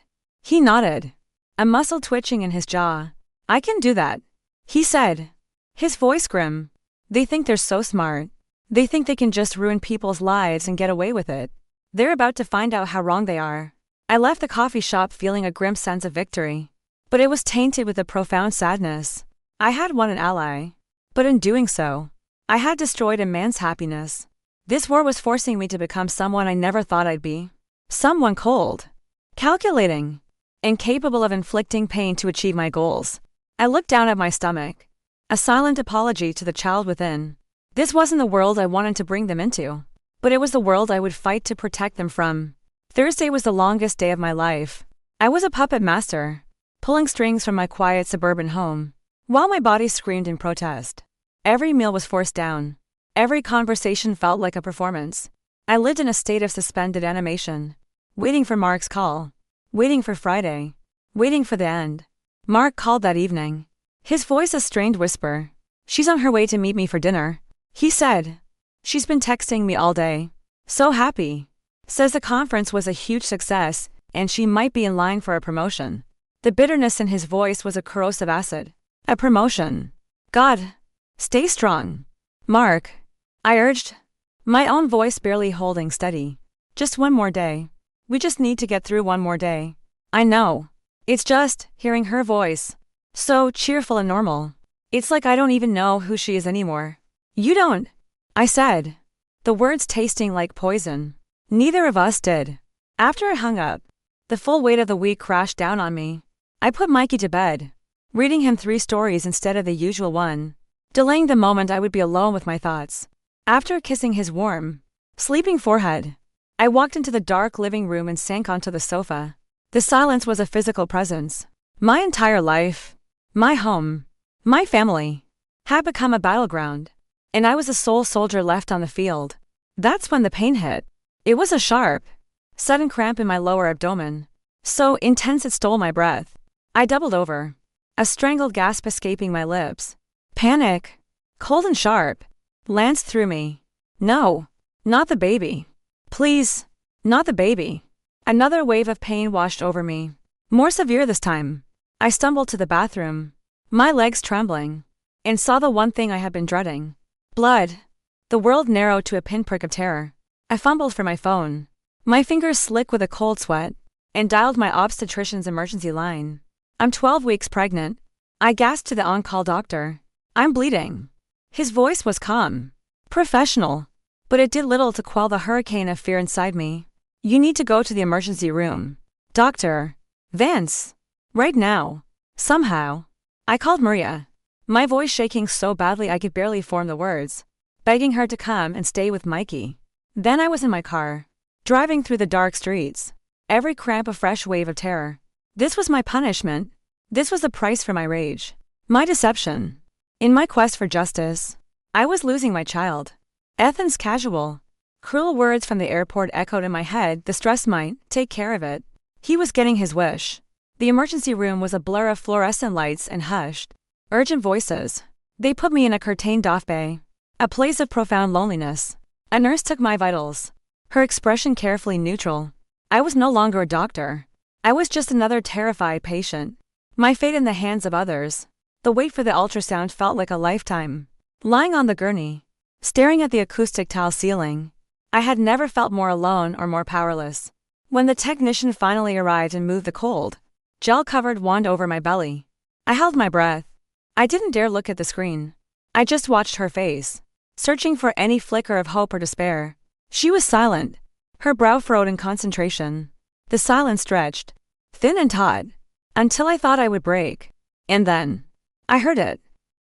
He nodded, a muscle twitching in his jaw. I can do that, he said, his voice grim. They think they're so smart. They think they can just ruin people's lives and get away with it. They're about to find out how wrong they are. I left the coffee shop feeling a grim sense of victory. But it was tainted with a profound sadness. I had won an ally. But in doing so, I had destroyed a man's happiness. This war was forcing me to become someone I never thought I'd be. Someone cold, calculating, and capable of inflicting pain to achieve my goals. I looked down at my stomach, a silent apology to the child within. This wasn't the world I wanted to bring them into, but it was the world I would fight to protect them from. Thursday was the longest day of my life. I was a puppet master, pulling strings from my quiet suburban home, while my body screamed in protest. Every meal was forced down. Every conversation felt like a performance. I lived in a state of suspended animation, waiting for Mark's call, waiting for Friday, waiting for the end. Mark called that evening, his voice a strained whisper. She's on her way to meet me for dinner, he said. She's been texting me all day. So happy. Says the conference was a huge success, and she might be in line for a promotion. The bitterness in his voice was a corrosive acid. A promotion. God. Stay strong, Mark, I urged, my own voice barely holding steady. Just one more day. We just need to get through one more day. I know. It's just, hearing her voice. So cheerful and normal. It's like I don't even know who she is anymore. You don't, I said, the words tasting like poison. Neither of us did. After I hung up, the full weight of the week crashed down on me. I put Mikey to bed, reading him 3 stories instead of the usual one, delaying the moment I would be alone with my thoughts. After kissing his warm, sleeping forehead, I walked into the dark living room and sank onto the sofa. The silence was a physical presence. My entire life, my home, my family, had become a battleground, and I was a sole soldier left on the field. That's when the pain hit. It was a sharp, sudden cramp in my lower abdomen, so intense it stole my breath. I doubled over, a strangled gasp escaping my lips. Panic, cold and sharp, lanced through me. No, not the baby. Please, not the baby. Another wave of pain washed over me, more severe this time. I stumbled to the bathroom, my legs trembling, and saw the one thing I had been dreading. Blood. The world narrowed to a pinprick of terror. I fumbled for my phone, my fingers slick with a cold sweat, and dialed my obstetrician's emergency line. I'm 12 weeks pregnant. I gasped to the on-call doctor. I'm bleeding. His voice was calm, professional, but it did little to quell the hurricane of fear inside me. You need to go to the emergency room. Dr. Vance. Right now. Somehow. I called Maria, my voice shaking so badly I could barely form the words, begging her to come and stay with Mikey. Then I was in my car, driving through the dark streets, every cramp a fresh wave of terror. This was my punishment. This was the price for my rage, my deception. In my quest for justice, I was losing my child. Ethan's casual, cruel words from the airport echoed in my head. The stress might take care of it. He was getting his wish. The emergency room was a blur of fluorescent lights and hushed, urgent voices. They put me in a curtained-off bay, a place of profound loneliness. A nurse took my vitals, her expression carefully neutral. I was no longer a doctor. I was just another terrified patient. My fate in the hands of others. The wait for the ultrasound felt like a lifetime. Lying on the gurney, staring at the acoustic tile ceiling, I had never felt more alone or more powerless. When the technician finally arrived and moved the cold, gel-covered wand over my belly, I held my breath. I didn't dare look at the screen. I just watched her face, searching for any flicker of hope or despair. She was silent, her brow furrowed in concentration. The silence stretched, thin and taut, until I thought I would break. And then, I heard it.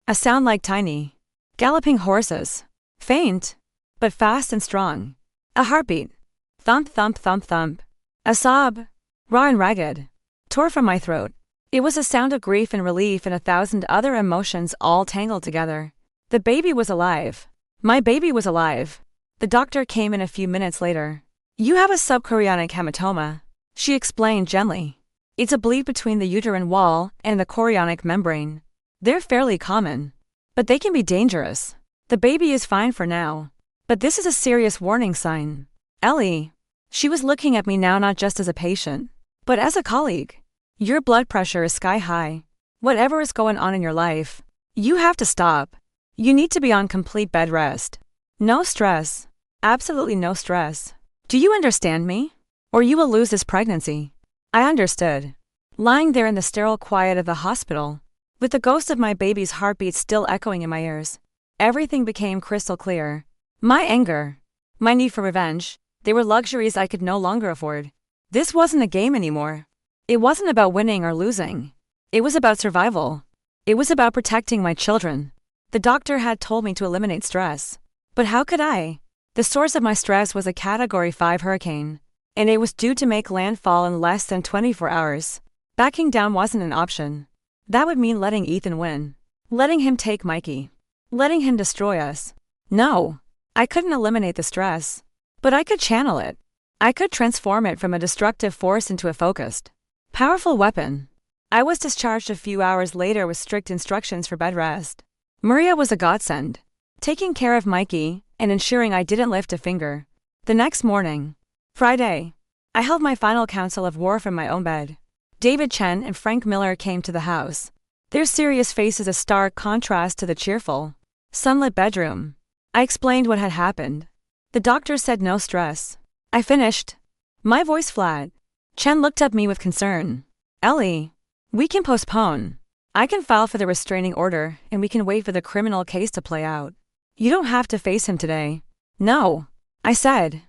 A sound like tiny, galloping horses. Faint, but fast and strong. A heartbeat. Thump, thump, thump, thump. A sob, raw and ragged, tore from my throat. It was a sound of grief and relief and 1,000 other emotions all tangled together. The baby was alive. My baby was alive. The doctor came in a few minutes later. You have a subchorionic hematoma, she explained gently. It's a bleed between the uterine wall and the chorionic membrane. They're fairly common, but they can be dangerous. The baby is fine for now, but this is a serious warning sign. Ellie. She was looking at me now not just as a patient, but as a colleague. Your blood pressure is sky high. Whatever is going on in your life, you have to stop. You need to be on complete bed rest. No stress. Absolutely no stress. Do you understand me? Or you will lose this pregnancy. I understood. Lying there in the sterile quiet of the hospital, with the ghost of my baby's heartbeat still echoing in my ears, everything became crystal clear. My anger, my need for revenge, they were luxuries I could no longer afford. This wasn't a game anymore. It wasn't about winning or losing. It was about survival. It was about protecting my children. The doctor had told me to eliminate stress. But how could I? The source of my stress was a Category 5 hurricane, and it was due to make landfall in less than 24 hours. Backing down wasn't an option. That would mean letting Ethan win. Letting him take Mikey. Letting him destroy us. No, I couldn't eliminate the stress. But I could channel it. I could transform it from a destructive force into a focused, powerful weapon. I was discharged a few hours later with strict instructions for bed rest. Maria was a godsend, taking care of Mikey and ensuring I didn't lift a finger. The next morning, Friday, I held my final council of war from my own bed. David Chen and Frank Miller came to the house, their serious faces a stark contrast to the cheerful, sunlit bedroom. I explained what had happened. The doctor said no stress. I finished, my voice flat. Chen looked at me with concern. Ellie, we can postpone. I can file for the restraining order and we can wait for the criminal case to play out. You don't have to face him today. No, I said.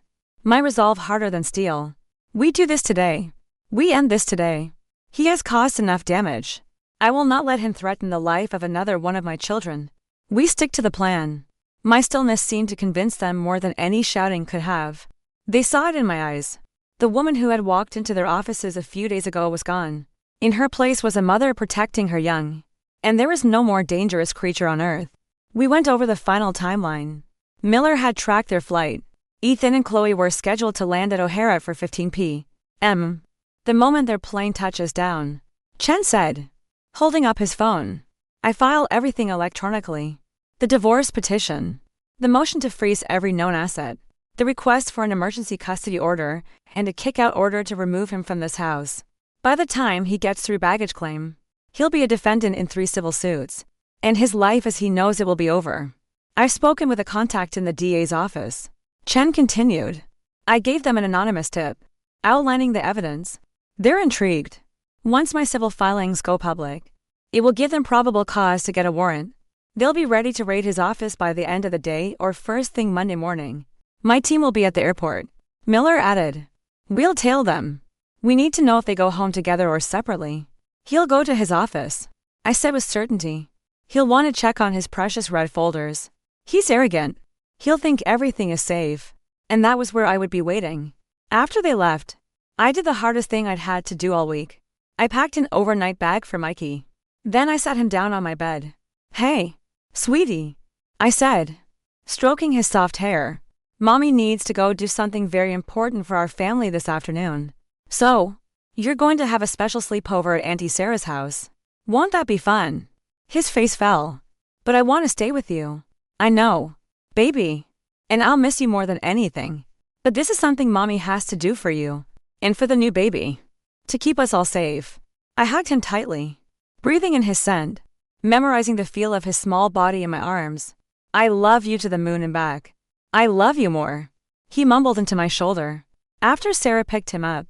My resolve harder than steel. We do this today. We end this today. He has caused enough damage. I will not let him threaten the life of another one of my children. We stick to the plan. My stillness seemed to convince them more than any shouting could have. They saw it in my eyes. The woman who had walked into their offices a few days ago was gone. In her place was a mother protecting her young. And there was no more dangerous creature on earth. We went over the final timeline. Miller had tracked their flight. Ethan and Chloe were scheduled to land at O'Hara for 15 p.m. The moment their plane touches down, Chen said, holding up his phone, I file everything electronically. The divorce petition, the motion to freeze every known asset, the request for an emergency custody order, and a kick-out order to remove him from this house. By the time he gets through baggage claim, he'll be a defendant in 3 civil suits, and his life as he knows it will be over. I've spoken with a contact in the DA's office. Chen continued. I gave them an anonymous tip, outlining the evidence. They're intrigued. Once my civil filings go public, it will give them probable cause to get a warrant. They'll be ready to raid his office by the end of the day or first thing Monday morning. My team will be at the airport. Miller added. We'll tail them. We need to know if they go home together or separately. He'll go to his office, I said with certainty. He'll want to check on his precious red folders. He's arrogant. He'll think everything is safe. And that was where I would be waiting. After they left, I did the hardest thing I'd had to do all week. I packed an overnight bag for Mikey. Then I sat him down on my bed. Hey, sweetie, I said, stroking his soft hair. Mommy needs to go do something very important for our family this afternoon. So, you're going to have a special sleepover at Auntie Sarah's house. Won't that be fun? His face fell. But I want to stay with you. I know, baby. And I'll miss you more than anything. But this is something Mommy has to do for you. And for the new baby. To keep us all safe. I hugged him tightly, breathing in his scent, memorizing the feel of his small body in my arms. I love you to the moon and back. I love you more. He mumbled into my shoulder. After Sarah picked him up,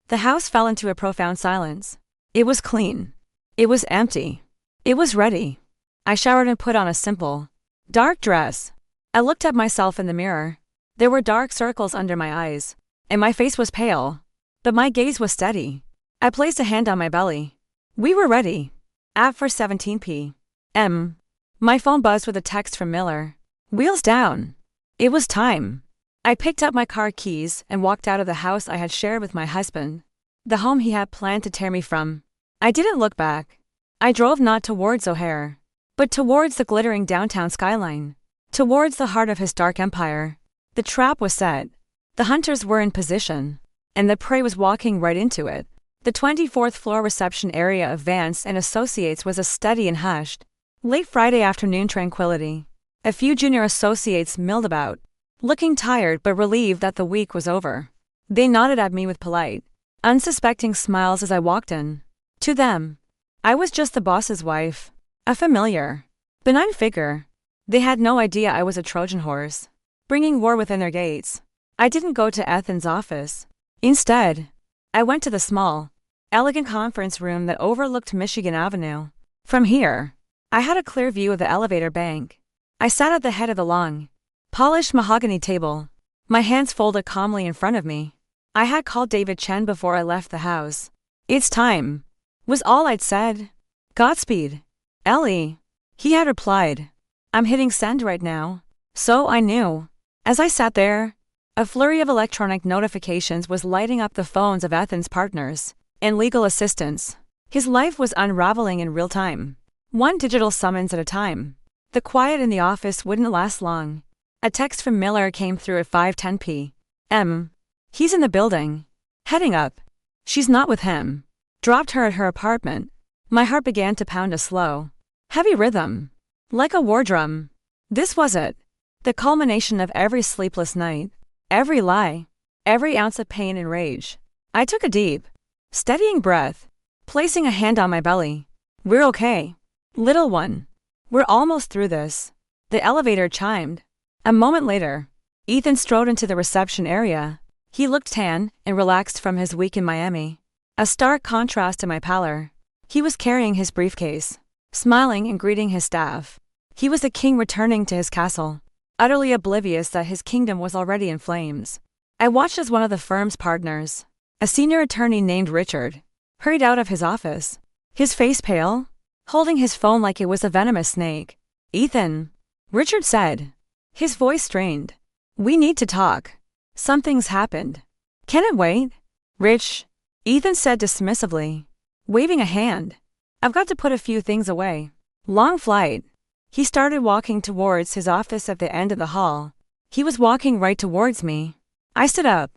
the house fell into a profound silence. It was clean. It was empty. It was ready. I showered and put on a simple, dark dress. I looked at myself in the mirror. There were dark circles under my eyes, and my face was pale. But my gaze was steady. I placed a hand on my belly. We were ready. At 4:17 p.m. My phone buzzed with a text from Miller. Wheels down. It was time. I picked up my car keys and walked out of the house I had shared with my husband, the home he had planned to tear me from. I didn't look back. I drove not towards O'Hare, but towards the glittering downtown skyline, towards the heart of his dark empire. The trap was set. The hunters were in position, and the prey was walking right into it. The 24th floor reception area of Vance and Associates was a steady and hushed, late Friday afternoon tranquility. A few junior associates milled about, looking tired but relieved that the week was over. They nodded at me with polite, unsuspecting smiles as I walked in. To them, I was just the boss's wife, a familiar, benign figure. They had no idea I was a Trojan horse, bringing war within their gates. I didn't go to Ethan's office. Instead, I went to the small, elegant conference room that overlooked Michigan Avenue. From here, I had a clear view of the elevator bank. I sat at the head of the long, polished mahogany table, my hands folded calmly in front of me. I had called David Chen before I left the house. It's time, was all I'd said. Godspeed, Ellie, he had replied. I'm hitting send right now. So I knew. As I sat there, a flurry of electronic notifications was lighting up the phones of Ethan's partners and legal assistants. His life was unraveling in real time, one digital summons at a time. The quiet in the office wouldn't last long. A text from Miller came through at 5:10 p.m. He's in the building. Heading up. She's not with him. Dropped her at her apartment. My heart began to pound a slow, heavy rhythm, like a war drum. This was it. The culmination of every sleepless night, every lie, every ounce of pain and rage. I took a deep, steadying breath, placing a hand on my belly. We're okay, little one. We're almost through this. The elevator chimed. A moment later, Ethan strode into the reception area. He looked tan and relaxed from his week in Miami, a stark contrast to my pallor. He was carrying his briefcase, smiling and greeting his staff. He was a king returning to his castle, utterly oblivious that his kingdom was already in flames. I watched as one of the firm's partners, a senior attorney named Richard, hurried out of his office, his face pale, holding his phone like it was a venomous snake. "Ethan," Richard said, his voice strained. "We need to talk. Something's happened." "Can it wait?" "Rich," Ethan said dismissively, waving a hand. "I've got to put a few things away. Long flight." He started walking towards his office at the end of the hall. He was walking right towards me. I stood up,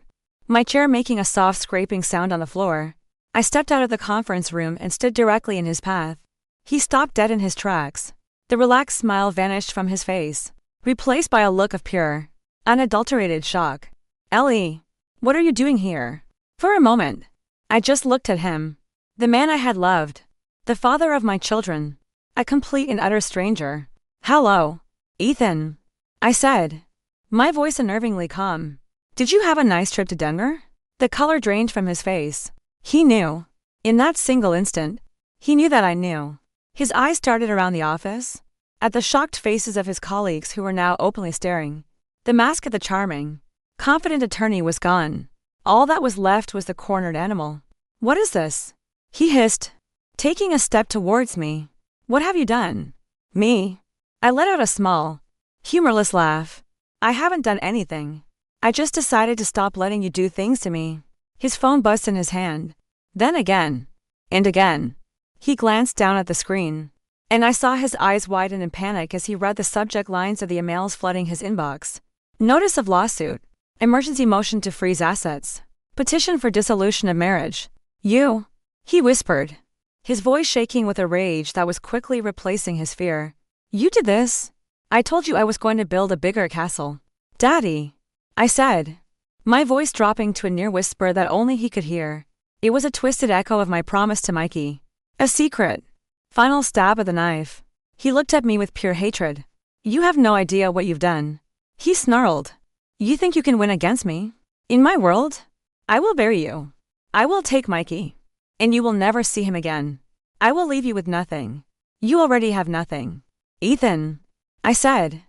my chair making a soft scraping sound on the floor. I stepped out of the conference room and stood directly in his path. He stopped dead in his tracks. The relaxed smile vanished from his face, replaced by a look of pure, unadulterated shock. "Ellie, what are you doing here?" For a moment, I just looked at him. The man I had loved. The father of my children. A complete and utter stranger. "Hello, Ethan," I said, my voice unnervingly calm. "Did you have a nice trip to Denver?" The color drained from his face. He knew. In that single instant, he knew that I knew. His eyes started around the office, at the shocked faces of his colleagues who were now openly staring. The mask of the charming, confident attorney was gone. All that was left was the cornered animal. "What is this?" he hissed, taking a step towards me. "What have you done?" "Me?" I let out a small, humorless laugh. "I haven't done anything. I just decided to stop letting you do things to me." His phone buzzed in his hand. Then again. And again. He glanced down at the screen, and I saw his eyes widen in panic as he read the subject lines of the emails flooding his inbox. "Notice of lawsuit. Emergency motion to freeze assets. Petition for dissolution of marriage. You," he whispered, his voice shaking with a rage that was quickly replacing his fear. "You did this? I told you I was going to build a bigger castle." "Daddy," I said, my voice dropping to a near whisper that only he could hear. It was a twisted echo of my promise to Mikey. A secret. Final stab of the knife. He looked at me with pure hatred. "You have no idea what you've done," he snarled. "You think you can win against me? In my world, I will bury you. I will take Mikey, and you will never see him again. I will leave you with nothing. You already have nothing." "Ethan," I said,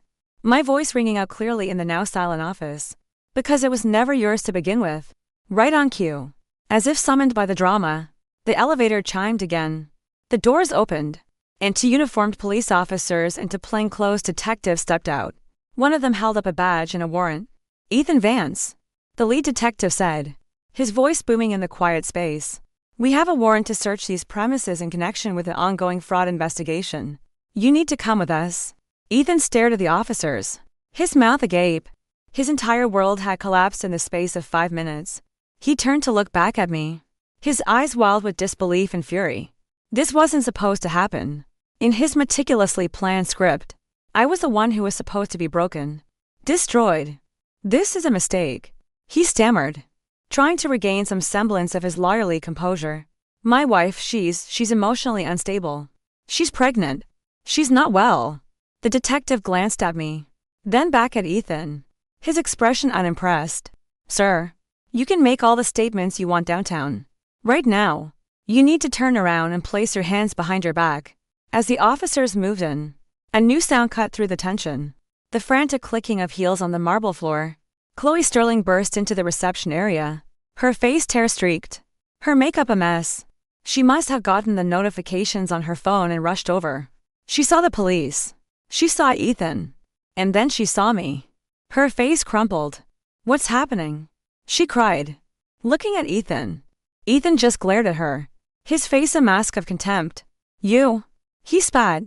my voice ringing out clearly in the now silent office. "Because it was never yours to begin with." Right on cue. As if summoned by the drama, the elevator chimed again. The doors opened, and two uniformed police officers and two plainclothes detectives stepped out. One of them held up a badge and a warrant. "Ethan Vance," the lead detective said, his voice booming in the quiet space. "We have a warrant to search these premises in connection with the ongoing fraud investigation. You need to come with us." Ethan stared at the officers, his mouth agape. His entire world had collapsed in the space of 5 minutes. He turned to look back at me, his eyes wild with disbelief and fury. This wasn't supposed to happen. In his meticulously planned script, I was the one who was supposed to be broken, destroyed. "This is a mistake," he stammered, trying to regain some semblance of his lawyerly composure. "My wife, she's emotionally unstable. She's pregnant. She's not well." The detective glanced at me, then back at Ethan, his expression unimpressed. "Sir, you can make all the statements you want downtown. Right now, you need to turn around and place your hands behind your back." As the officers moved in, a new sound cut through the tension. The frantic clicking of heels on the marble floor. Chloe Sterling burst into the reception area, her face tear-streaked, her makeup a mess. She must have gotten the notifications on her phone and rushed over. She saw the police. She saw Ethan. And then she saw me. Her face crumpled. "What's happening?" she cried, looking at Ethan. Ethan just glared at her, his face a mask of contempt. "You," he spat.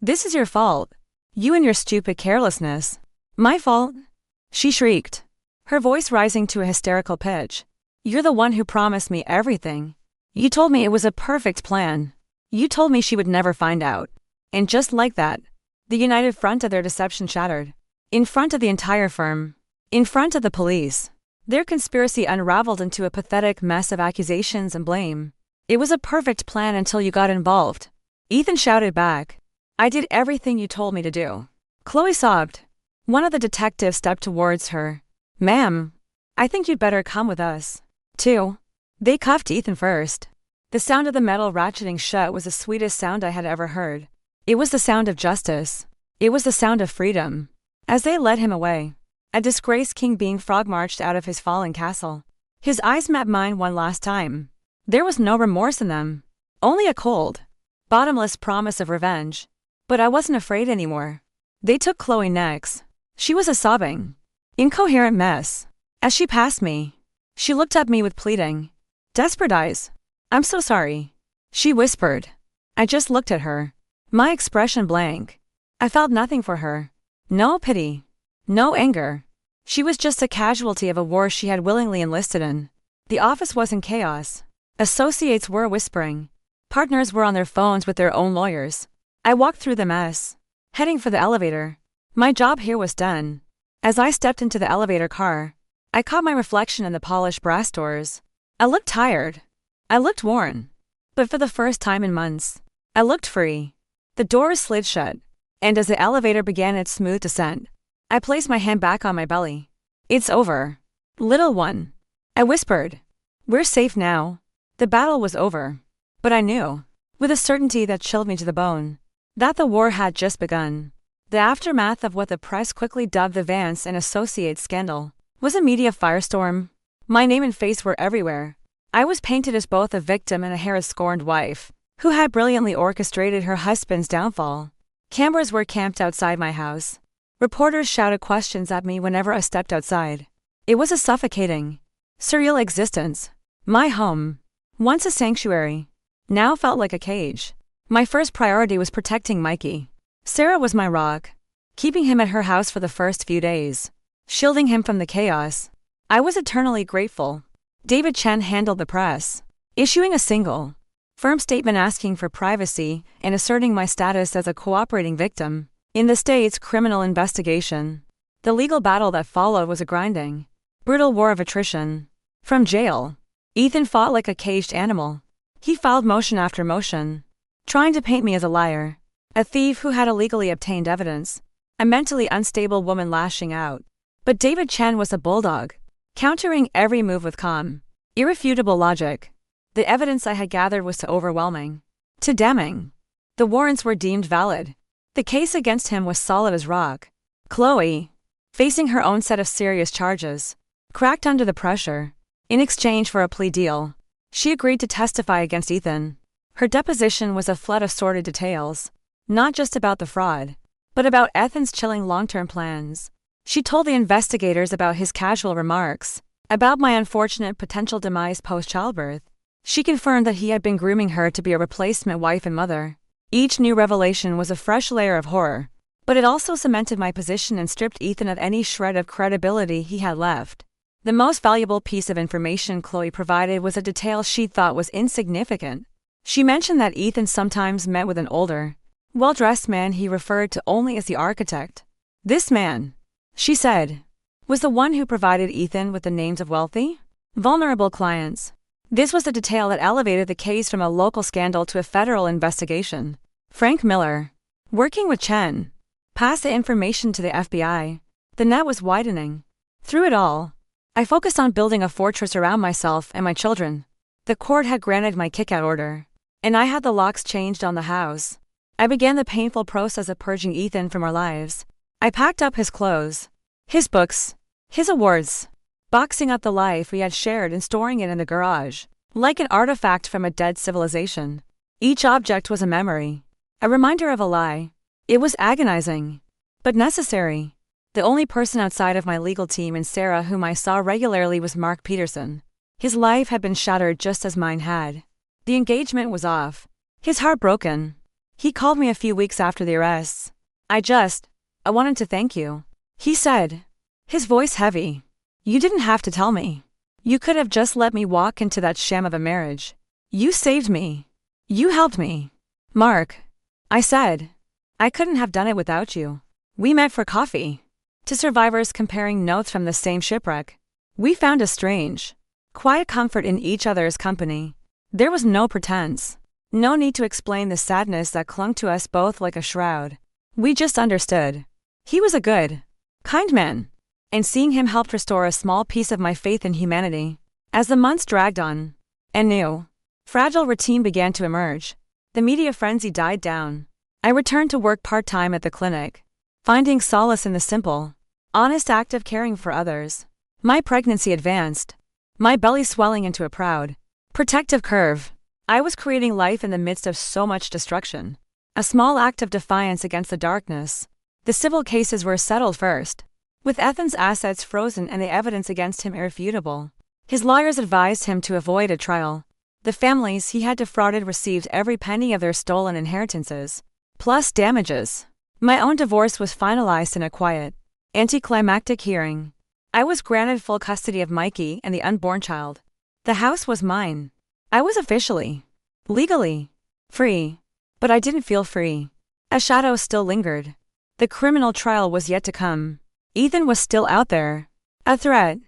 "This is your fault. You and your stupid carelessness." "My fault?" she shrieked, her voice rising to a hysterical pitch. "You're the one who promised me everything. You told me it was a perfect plan. You told me she would never find out." And just like that, the united front of their deception shattered. In front of the entire firm. In front of the police. Their conspiracy unraveled into a pathetic mess of accusations and blame. "It was a perfect plan until you got involved," Ethan shouted back. "I did everything you told me to do." Chloe sobbed. One of the detectives stepped towards her. "Ma'am, I think you'd better come with us, too." They cuffed Ethan first. The sound of the metal ratcheting shut was the sweetest sound I had ever heard. It was the sound of justice. It was the sound of freedom. As they led him away, A disgraced king being frog marched out of his fallen castle. His eyes met mine one last time. There was no remorse in them. Only a cold, bottomless promise of revenge. But I wasn't afraid anymore. They took Chloe next. She was a sobbing, incoherent mess. As she passed me, she looked at me with pleading, desperate eyes. "I'm so sorry," she whispered. I just looked at her, my expression blank. I felt nothing for her. No pity. No anger. She was just a casualty of a war she had willingly enlisted in. The office was in chaos. Associates were whispering. Partners were on their phones with their own lawyers. I walked through the mess, heading for the elevator. My job here was done. As I stepped into the elevator car, I caught my reflection in the polished brass doors. I looked tired. I looked worn. But for the first time in months, I looked free. The doors slid shut, and as the elevator began its smooth descent, I placed my hand back on my belly. "It's over, little one," I whispered. "We're safe now." The battle was over. But I knew, with a certainty that chilled me to the bone, that the war had just begun. The aftermath of what the press quickly dubbed the Vance and Associates scandal was a media firestorm. My name and face were everywhere. I was painted as both a victim and a harassed-scorned wife, who had brilliantly orchestrated her husband's downfall. Cameras were camped outside my house. Reporters shouted questions at me whenever I stepped outside. It was a suffocating, surreal existence. My home, once a sanctuary, now felt like a cage. My first priority was protecting Mikey. Sarah was my rock, keeping him at her house for the first few days, shielding him from the chaos. I was eternally grateful. David Chen handled the press, issuing a single, firm statement asking for privacy and asserting my status as a cooperating victim in the state's criminal investigation. The legal battle that followed was a grinding, brutal war of attrition. From jail, Ethan fought like a caged animal. He filed motion after motion, trying to paint me as a liar, a thief who had illegally obtained evidence, a mentally unstable woman lashing out. But David Chen was a bulldog, countering every move with calm, irrefutable logic. The evidence I had gathered was too overwhelming, too damning. The warrants were deemed valid. The case against him was solid as rock. Chloe, facing her own set of serious charges, cracked under the pressure. In exchange for a plea deal, she agreed to testify against Ethan. Her deposition was a flood of sordid details, not just about the fraud, but about Ethan's chilling long-term plans. She told the investigators about his casual remarks, about my unfortunate potential demise post-childbirth. She confirmed that he had been grooming her to be a replacement wife and mother. Each new revelation was a fresh layer of horror, but it also cemented my position and stripped Ethan of any shred of credibility he had left. The most valuable piece of information Chloe provided was a detail she thought was insignificant. She mentioned that Ethan sometimes met with an older, well-dressed man he referred to only as the architect. This man, she said, was the one who provided Ethan with the names of wealthy, vulnerable clients. This was the detail that elevated the case from a local scandal to a federal investigation. Frank Miller, working with Chen, passed the information to the FBI. The net was widening. Through it all, I focused on building a fortress around myself and my children. The court had granted my kick-out order, and I had the locks changed on the house. I began the painful process of purging Ethan from our lives. I packed up his clothes, his books, his awards, boxing up the life we had shared and storing it in the garage, like an artifact from a dead civilization. Each object was a memory, a reminder of a lie. It was agonizing, but necessary. The only person outside of my legal team and Sarah whom I saw regularly was Mark Peterson. His life had been shattered just as mine had. The engagement was off, his heart broken. He called me a few weeks after the arrests. I wanted to thank you," he said, his voice heavy. "You didn't have to tell me. You could have just let me walk into that sham of a marriage. You saved me. You helped me." "Mark," I said, "I couldn't have done it without you. We met for coffee." To survivors comparing notes from the same shipwreck, we found a strange, quiet comfort in each other's company. There was no pretense, no need to explain the sadness that clung to us both like a shroud. We just understood. He was a good, kind man, and seeing him helped restore a small piece of my faith in humanity. As the months dragged on, a new, fragile routine began to emerge. The media frenzy died down. I returned to work part-time at the clinic, finding solace in the simple, honest act of caring for others. My pregnancy advanced, my belly swelling into a proud, protective curve. I was creating life in the midst of so much destruction. A small act of defiance against the darkness. The civil cases were settled first, with Ethan's assets frozen and the evidence against him irrefutable. His lawyers advised him to avoid a trial. The families he had defrauded received every penny of their stolen inheritances, plus damages. My own divorce was finalized in a quiet, anticlimactic hearing. I was granted full custody of Mikey and the unborn child. The house was mine. I was officially, legally, free. But I didn't feel free. A shadow still lingered. The criminal trial was yet to come. Ethan was still out there. A threat,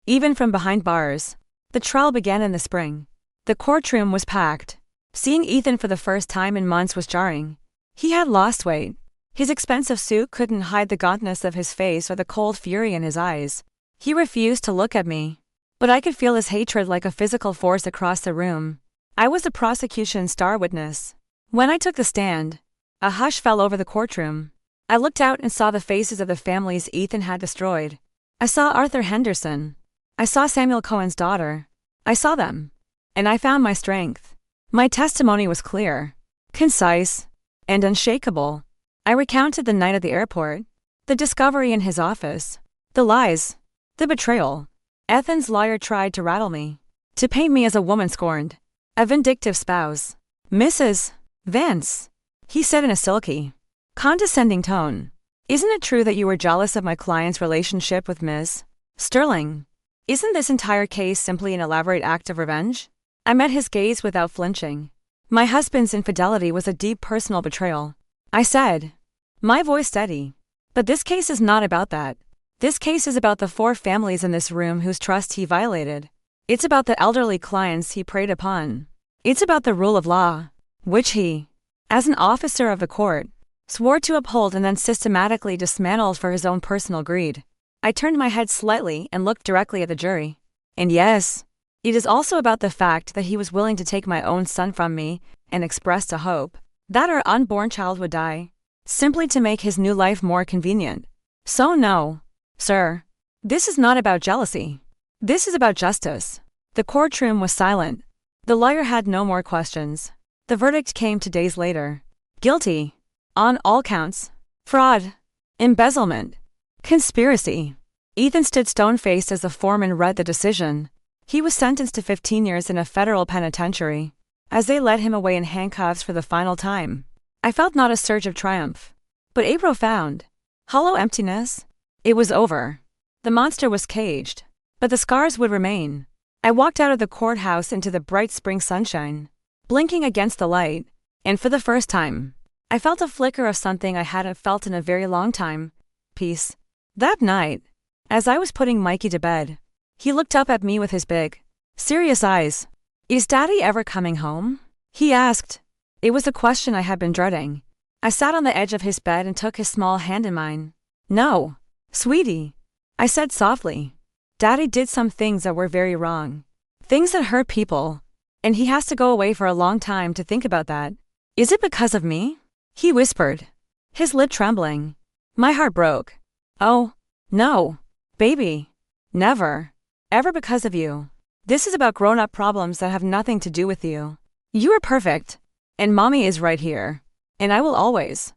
even from behind bars. The trial began in the spring. The courtroom was packed. Seeing Ethan for the first time in months was jarring. He had lost weight. His expensive suit couldn't hide the gauntness of his face or the cold fury in his eyes. He refused to look at me. But I could feel his hatred like a physical force across the room. I was the prosecution's star witness. When I took the stand, a hush fell over the courtroom. I looked out and saw the faces of the families Ethan had destroyed. I saw Arthur Henderson. I saw Samuel Cohen's daughter. I saw them. And I found my strength. My testimony was clear, concise, and unshakable. I recounted the night at the airport, the discovery in his office, the lies, the betrayal. Ethan's lawyer tried to rattle me, to paint me as a woman scorned, a vindictive spouse. Mrs. Vance, he said in a silky, condescending tone, isn't it true that you were jealous of my client's relationship with Ms. Sterling? Isn't this entire case simply an elaborate act of revenge? I met his gaze without flinching. My husband's infidelity was a deep personal betrayal. I said, my voice steady. But this case is not about that. This case is about the 4 families in this room whose trust he violated. It's about the elderly clients he preyed upon. It's about the rule of law, which he, as an officer of the court, swore to uphold and then systematically dismantled for his own personal greed. I turned my head slightly and looked directly at the jury. And yes, it is also about the fact that he was willing to take my own son from me and expressed a hope that our unborn child would die, simply to make his new life more convenient. So no, sir, this is not about jealousy. This is about justice. The courtroom was silent. The lawyer had no more questions. The verdict came 2 days later. Guilty. On all counts. Fraud. Embezzlement. Conspiracy. Ethan stood stone-faced as the foreman read the decision. He was sentenced to 15 years in a federal penitentiary. As they led him away in handcuffs for the final time, I felt not a surge of triumph, but a profound, hollow emptiness. It was over. The monster was caged, but the scars would remain. I walked out of the courthouse into the bright spring sunshine, blinking against the light, and for the first time, I felt a flicker of something I hadn't felt in a very long time. Peace. That night, as I was putting Mikey to bed, he looked up at me with his big, serious eyes. Is Daddy ever coming home? He asked. It was a question I had been dreading. I sat on the edge of his bed and took his small hand in mine. No, sweetie, I said softly. Daddy did some things that were very wrong. Things that hurt people. And he has to go away for a long time to think about that. Is it because of me? He whispered, his lip trembling. My heart broke. Oh, no, baby. Never. Ever because of you. This is about grown-up problems that have nothing to do with you. You are perfect. And Mommy is right here. And I will always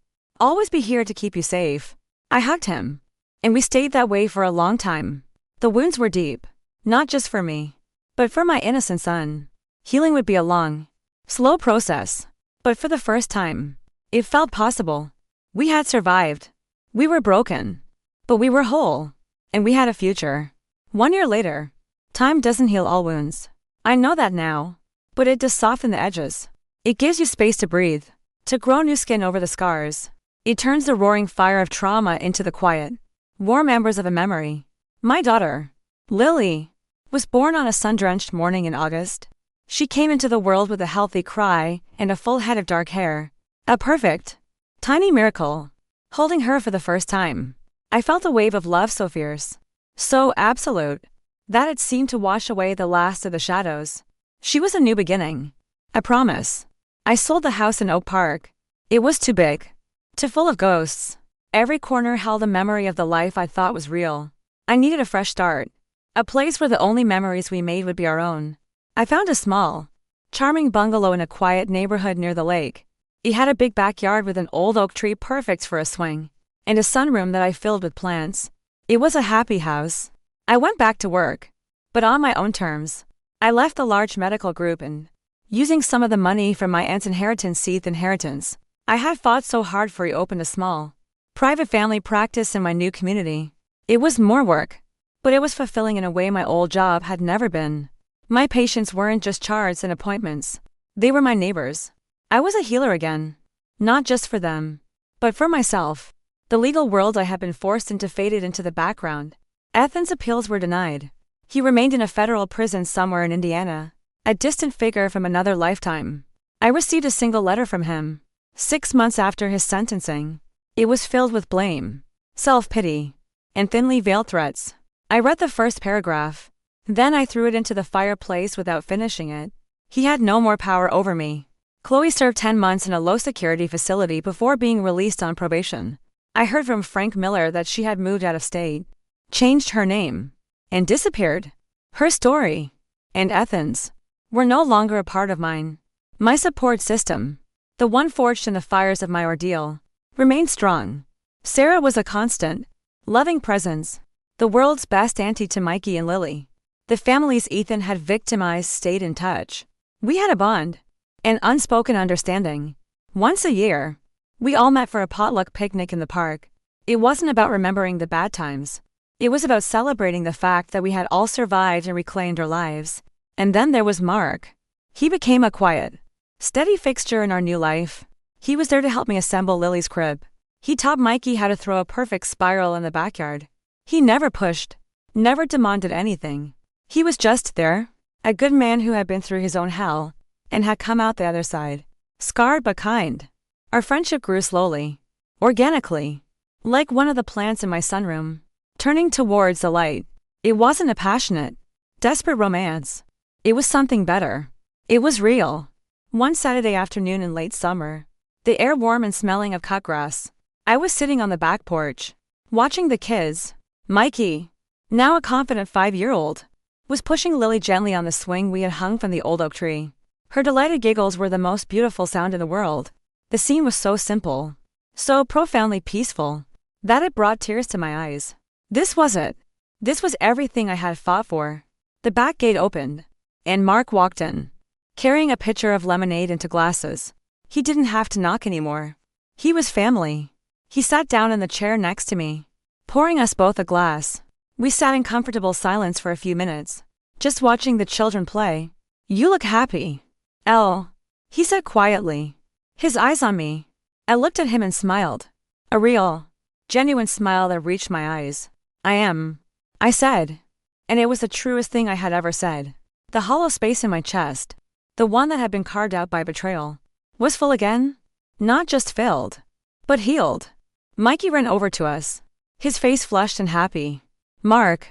be here to keep you safe. I hugged him. And we stayed that way for a long time. The wounds were deep. Not just for me, but for my innocent son. Healing would be a long, slow process. But for the first time, it felt possible. We had survived. We were broken. But we were whole. And we had a future. 1 year later, time doesn't heal all wounds. I know that now. But it does soften the edges. It gives you space to breathe, to grow new skin over the scars. It turns the roaring fire of trauma into the quiet, warm embers of a memory. My daughter, Lily, was born on a sun-drenched morning in August. She came into the world with a healthy cry and a full head of dark hair. A perfect, tiny miracle. Holding her for the first time, I felt a wave of love so fierce, so absolute, that it seemed to wash away the last of the shadows. She was a new beginning. A promise. I sold the house in Oak Park. It was too big. Too full of ghosts. Every corner held a memory of the life I thought was real. I needed a fresh start. A place where the only memories we made would be our own. I found a small, charming bungalow in a quiet neighborhood near the lake. It had a big backyard with an old oak tree perfect for a swing, and a sunroom that I filled with plants. It was a happy house. I went back to work, but on my own terms. I left the large medical group and, using some of the money from my aunt's inheritance, I had fought so hard for opened a small, private family practice in my new community. It was more work, but it was fulfilling in a way my old job had never been. My patients weren't just charts and appointments. They were my neighbors. I was a healer again. Not just for them, but for myself. The legal world I had been forced into faded into the background. Ethan's appeals were denied. He remained in a federal prison somewhere in Indiana, a distant figure from another lifetime. I received a single letter from him, 6 months after his sentencing. It was filled with blame, self-pity, and thinly veiled threats. I read the first paragraph. Then I threw it into the fireplace without finishing it. He had no more power over me. Chloe served 10 months in a low-security facility before being released on probation. I heard from Frank Miller that she had moved out of state, changed her name, and disappeared. Her story, and Ethan's, were no longer a part of mine. My support system, the one forged in the fires of my ordeal, remained strong. Sarah was a constant, loving presence, the world's best auntie to Mikey and Lily. The families Ethan had victimized stayed in touch. We had a bond, an unspoken understanding. Once a year, we all met for a potluck picnic in the park. It wasn't about remembering the bad times. It was about celebrating the fact that we had all survived and reclaimed our lives. And then there was Mark. He became a quiet, steady fixture in our new life. He was there to help me assemble Lily's crib. He taught Mikey how to throw a perfect spiral in the backyard. He never pushed, never demanded anything. He was just there, a good man who had been through his own hell, and had come out the other side, scarred but kind. Our friendship grew slowly, organically, like one of the plants in my sunroom, turning towards the light. It wasn't a passionate, desperate romance. It was something better. It was real. One Saturday afternoon in late summer, the air warm and smelling of cut grass, I was sitting on the back porch, watching the kids. Mikey, now a confident 5-year-old, was pushing Lily gently on the swing we had hung from the old oak tree. Her delighted giggles were the most beautiful sound in the world. The scene was so simple, so profoundly peaceful, that it brought tears to my eyes. This was it. This was everything I had fought for. The back gate opened, and Mark walked in, carrying a pitcher of lemonade into glasses. He didn't have to knock anymore. He was family. He sat down in the chair next to me, pouring us both a glass. We sat in comfortable silence for a few minutes, just watching the children play. "You look happy, Elle," he said quietly, his eyes on me. I looked at him and smiled. A real, genuine smile that reached my eyes. "I am," I said. And it was the truest thing I had ever said. The hollow space in my chest, the one that had been carved out by betrayal, was full again. Not just filled, but healed. Mikey ran over to us, his face flushed and happy. "Mark,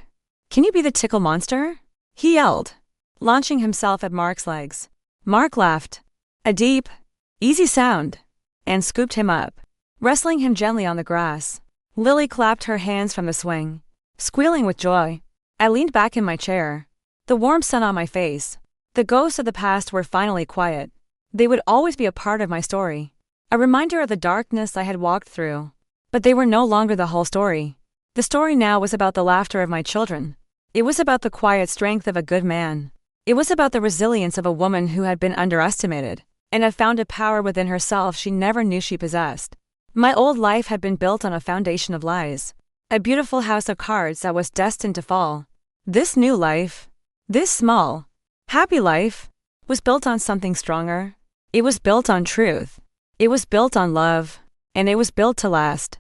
can you be the tickle monster?" he yelled, launching himself at Mark's legs. Mark laughed, a deep, easy sound, and scooped him up, wrestling him gently on the grass. Lily clapped her hands from the swing, squealing with joy. I leaned back in my chair, the warm sun on my face. The ghosts of the past were finally quiet. They would always be a part of my story, a reminder of the darkness I had walked through. But they were no longer the whole story. The story now was about the laughter of my children. It was about the quiet strength of a good man. It was about the resilience of a woman who had been underestimated, and had found a power within herself she never knew she possessed. My old life had been built on a foundation of lies, a beautiful house of cards that was destined to fall. This new life, this small, happy life, was built on something stronger. It was built on truth. It was built on love, and it was built to last.